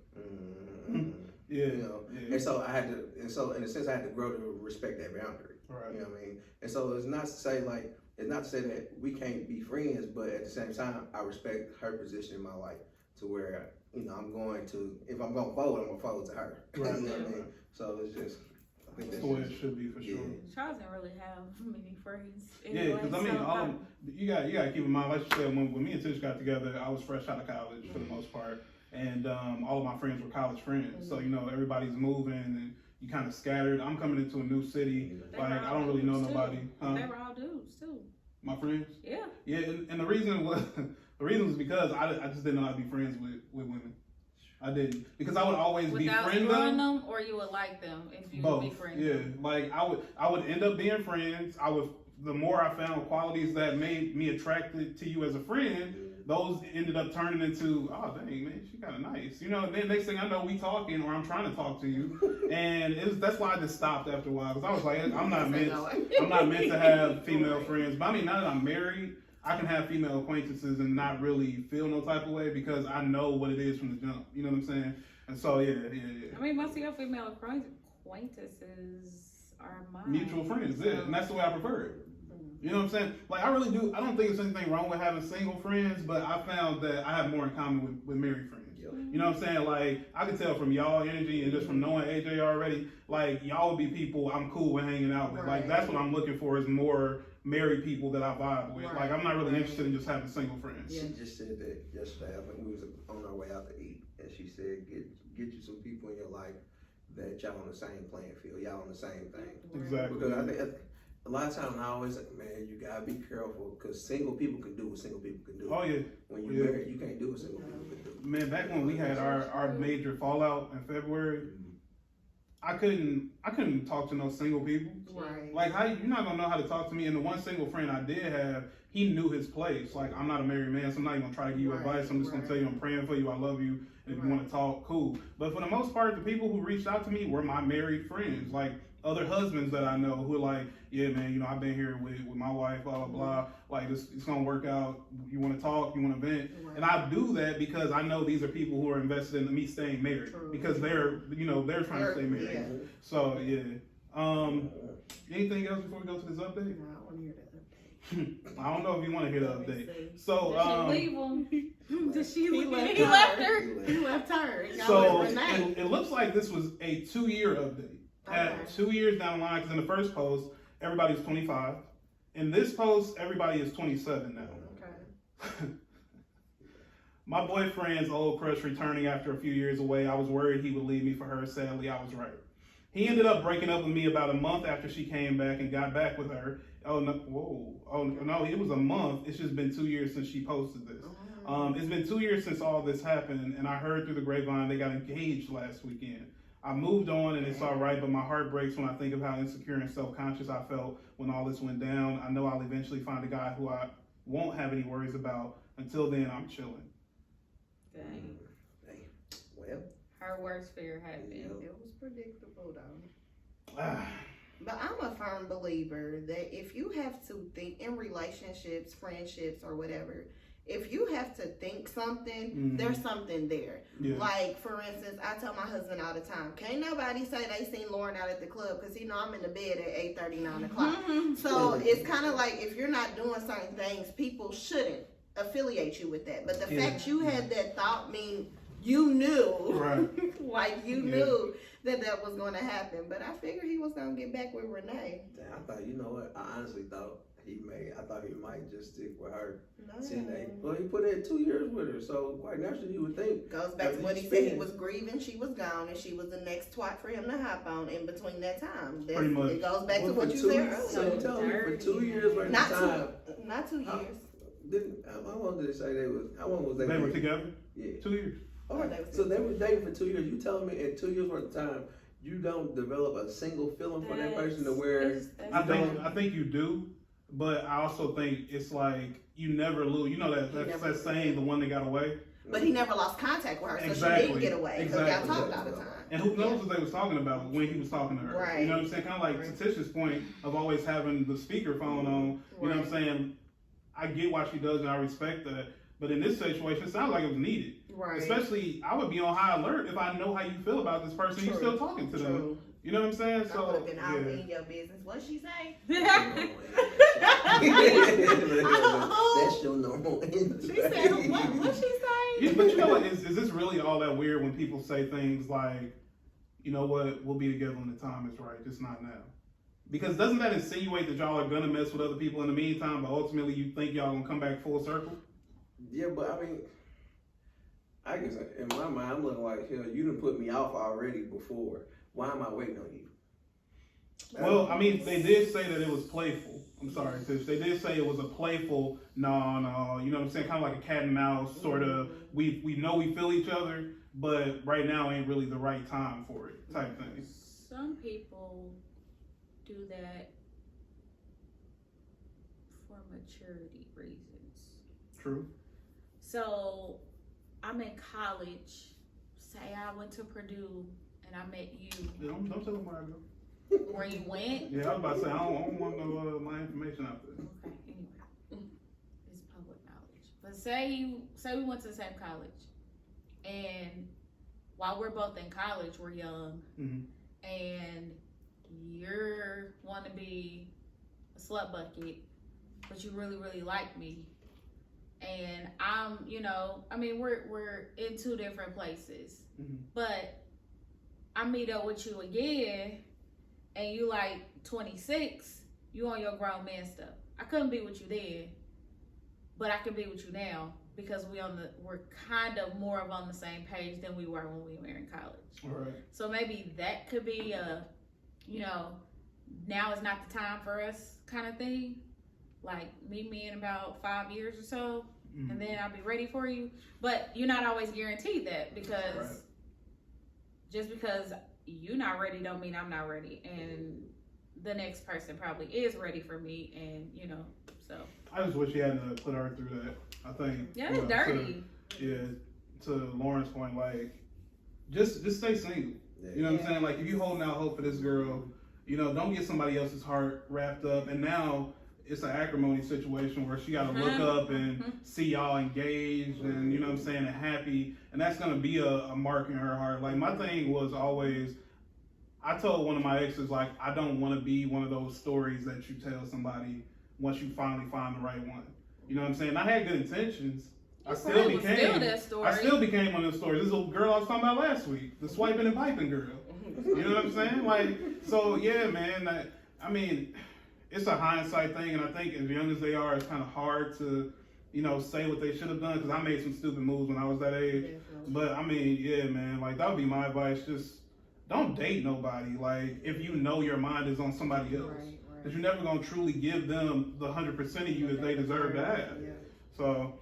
you know. And so in a sense, I had to grow to respect that boundary. Right. You know what I mean? And so it's not to say that we can't be friends, but at the same time, I respect her position in my life to where, you know, if I'm going to fold, I'm going to fold to her. Right. You know what I mean? So it's just, I think that's the way it should be, for sure. Charles didn't really have many friends. Anyway, because I mean, you got to keep in mind, like you said, when me and Tish got together, I was fresh out of college for the most part, and all of my friends were college friends. So, you know, everybody's moving and you kind of scattered. I'm coming into a new city, like I don't really know nobody. They were all dudes too. My friends? Yeah. Yeah, and the reason was because I just didn't know how to be friends with women. I didn't, because I would always befriend them, or you would like them if you both. Would befriend them. Like I would end up being friends. The more I found qualities that made me attracted to you as a friend, those ended up turning into, oh dang man, she kind of nice, you know. And then next thing I know, we talking, or I'm trying to talk to you, and that's why I just stopped after a while, because I was like, I'm not meant to have female friends. But I mean, now that I'm married, I can have female acquaintances and not really feel no type of way, because I know what it is from the jump. You know what I'm saying? And so yeah. I mean, most of your female acquaintances are mine. Mutual friends, yeah, and that's the way I prefer it. You know what I'm saying? Like, I really do. I don't think there's anything wrong with having single friends, but I found that I have more in common with married friends. You know what I'm saying? Like, I can tell from y'all energy and just from knowing AJ already, like, y'all would be people I'm cool with hanging out with. Like, that's what I'm looking for, is more married people that I vibe with. Like, I'm not really interested in just having single friends. She just said that yesterday. I think we was on our way out to eat, and she said, get you some people in your life that y'all on the same playing field. Y'all on the same thing. Exactly. Because I think a lot of times I always say, man, you gotta be careful, because single people can do what single people can do. Oh yeah. When you're married, you can't do what single people can do. Man, back when we had our major fallout in February, I couldn't talk to no single people. Right. Like, how you're not gonna know how to talk to me? And the one single friend I did have, he knew his place. Like, I'm not a married man, so I'm not even gonna try to give you advice. I'm just gonna tell you I'm praying for you, I love you, and if you want to talk, cool. But for the most part, the people who reached out to me were my married friends, like other husbands that I know who are like, yeah, man, you know, I've been here with my wife, blah blah blah. Like, it's gonna work out. You want to talk, you want to vent, and I do that because I know these are people who are invested in me staying married because they're trying to stay married. Yeah. So yeah. Anything else before we go to this update? No, I want to hear that update. I don't know if you want to hear the update. So Did she leave him? Did she leave her? He left her. He left her. So it looks like this was a 2-year update. At 2 years down the line, because in the first post, everybody was 25. In this post, everybody is 27 now. Okay. My boyfriend's old crush returning after a few years away. I was worried he would leave me for her. Sadly, I was right. He ended up breaking up with me about a month after she came back and got back with her. Oh no! Whoa! Oh no! It was a month. It's just been 2 years since she posted this. It's been 2 years since all this happened, and I heard through the grapevine they got engaged last weekend. I moved on and it's all right, but my heart breaks when I think of how insecure and self-conscious I felt when all this went down. I know I'll eventually find a guy who I won't have any worries about. Until then, I'm chilling. Dang. Well, Her worst fear happened. It was predictable though. But I'm a firm believer that if you have to think in relationships, friendships, or whatever, if you have to think something, there's something there. Yeah. Like, for instance, I tell my husband all the time, can't nobody say they seen Lauren out at the club because he know I'm in the bed at 8:30, 9 o'clock. So it's kind of like if you're not doing certain things, people shouldn't affiliate you with that. But the fact you had that thought mean you knew, right. Like you knew that was going to happen. But I figured he was going to get back with Renee. Damn, I thought, you know what, I honestly thought I thought he might just stick with her. Well, he put in 2 years with her, so quite naturally you would think. Goes back to what he said. He was grieving, she was gone, and she was the next twat for him to hop on in between that time. Pretty much. It goes back to what you said earlier. So you tell me for 2 years right not time. Not 2 years. How long did they say they was? How long was they? They were together? Yeah. 2 years. All right. So they were dating for 2 years. You telling me in 2 years worth of time, you don't develop a single feeling for that person to where? I think you do. But I also think it's like you never lose. You know that saying, the one that got away. But he never lost contact with her, so exactly. she didn't get away because y'all talked all the time. And who knows what they was talking about when he was talking to her? Right. You know what I'm saying? Kind of like Tatisha's point of always having the speakerphone on. You know what I'm saying? I get why she does, and I respect that. But in this situation, it sounds like it was needed. Right. Especially, I would be on high alert if I know how you feel about this person. You're still talking to them. You know what I'm saying? I would have been out in your business. What'd she say? That's your normal. She said, what'd she say? Yeah, but you know what? Is this really all that weird when people say things like, you know what, we'll be together when the time is right, just not now? Because doesn't that insinuate that y'all are gonna mess with other people in the meantime, but ultimately you think y'all gonna come back full circle? Yeah, but I mean, I guess in my mind, I'm looking like, hell, you done put me off already before. Why am I waiting on you? Well, I mean, they did say that it was playful. I'm sorry, Tish. They did say it was a playful, no, you know what I'm saying? Kind of like a cat and mouse sort of, we know we feel each other, but right now ain't really the right time for it type thing. Some people do that for maturity reasons. True. So, I'm in college. Say I went to Purdue and I met you. Yeah, don't tell them where I go. Where you went? Yeah, I was about to say, I don't want no my information out there. Okay, anyway. It's public knowledge. But say we went to the same college. And while we're both in college, we're young. And you're want to be a slut bucket, but you really, really like me. And I'm, we're in two different places. But I meet up with you again, and you like 26, you on your grown man stuff. I couldn't be with you then, but I can be with you now because we're kind of more of on the same page than we were when we were in college. All right. So maybe that could be now is not the time for us kind of thing. Like meet me in about 5 years or so, and then I'll be ready for you. But you're not always guaranteed that because just because you not ready don't mean I'm not ready, and the next person probably is ready for me, and you know, so. I just wish he hadn't put her through that. I think. Yeah, it's dirty. To Lauren's point, like, just stay single. Yeah. You know what I'm saying? Like, if you holding out hope for this girl, you know, don't get somebody else's heart wrapped up. And now it's an acrimony situation where she got to look up and see y'all engaged and, you know what I'm saying, and happy. And that's going to be a mark in her heart. Like, my thing was always, I told one of my exes, like, I don't want to be one of those stories that you tell somebody once you finally find the right one. You know what I'm saying? I had good intentions. I still became one of those stories. This little girl I was talking about last week, the swiping and piping girl. You know what I'm saying? Like, so yeah, man. I mean, it's a hindsight thing, and I think as young as they are, it's kind of hard to, you know, say what they should have done, because I made some stupid moves when I was that age. But I mean, yeah, man. Like, that would be my advice. Just don't date nobody. Like, if you know your mind is on somebody else, because you're never gonna truly give them the 100% of you that they deserve to have. So.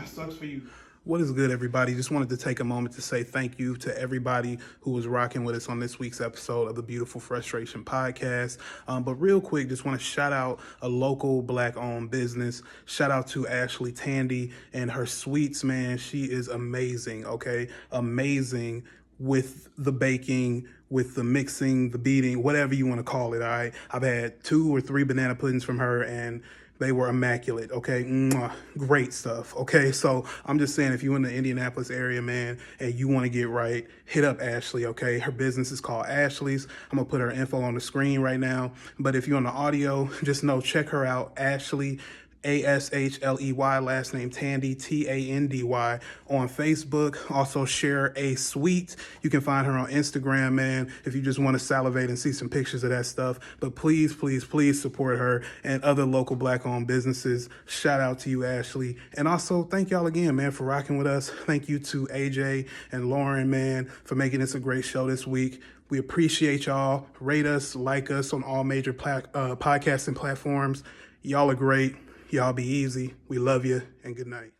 Sucks for you. What is good, everybody? Just wanted to take a moment to say thank you to everybody who was rocking with us on this week's episode of the Beautiful Frustration Podcast. But real quick, just want to shout out a local Black-owned business. Shout out to Ashley Tandy and her sweets, man. She is amazing, okay? Amazing with the baking, with the mixing, the beating, whatever you want to call it, all right? I've had 2 or 3 banana puddings from her, and they were immaculate, okay? Mwah. Great stuff, okay? So I'm just saying, if you're in the Indianapolis area, man, and you want to get right, hit up Ashley, okay? Her business is called Ashley's. I'm going to put her info on the screen right now. But if you're on the audio, just know, check her out, Ashley, Ashley, last name Tandy, Tandy, on Facebook. Also share a sweet. You can find her on Instagram, man, if you just want to salivate and see some pictures of that stuff. But please, please, please support her and other local Black-owned businesses. Shout out to you, Ashley. And also, thank y'all again, man, for rocking with us. Thank you to AJ and Lauren, man, for making this a great show this week. We appreciate y'all. Rate us, like us on all major podcasting platforms. Y'all are great. Y'all be easy. We love you, and good night.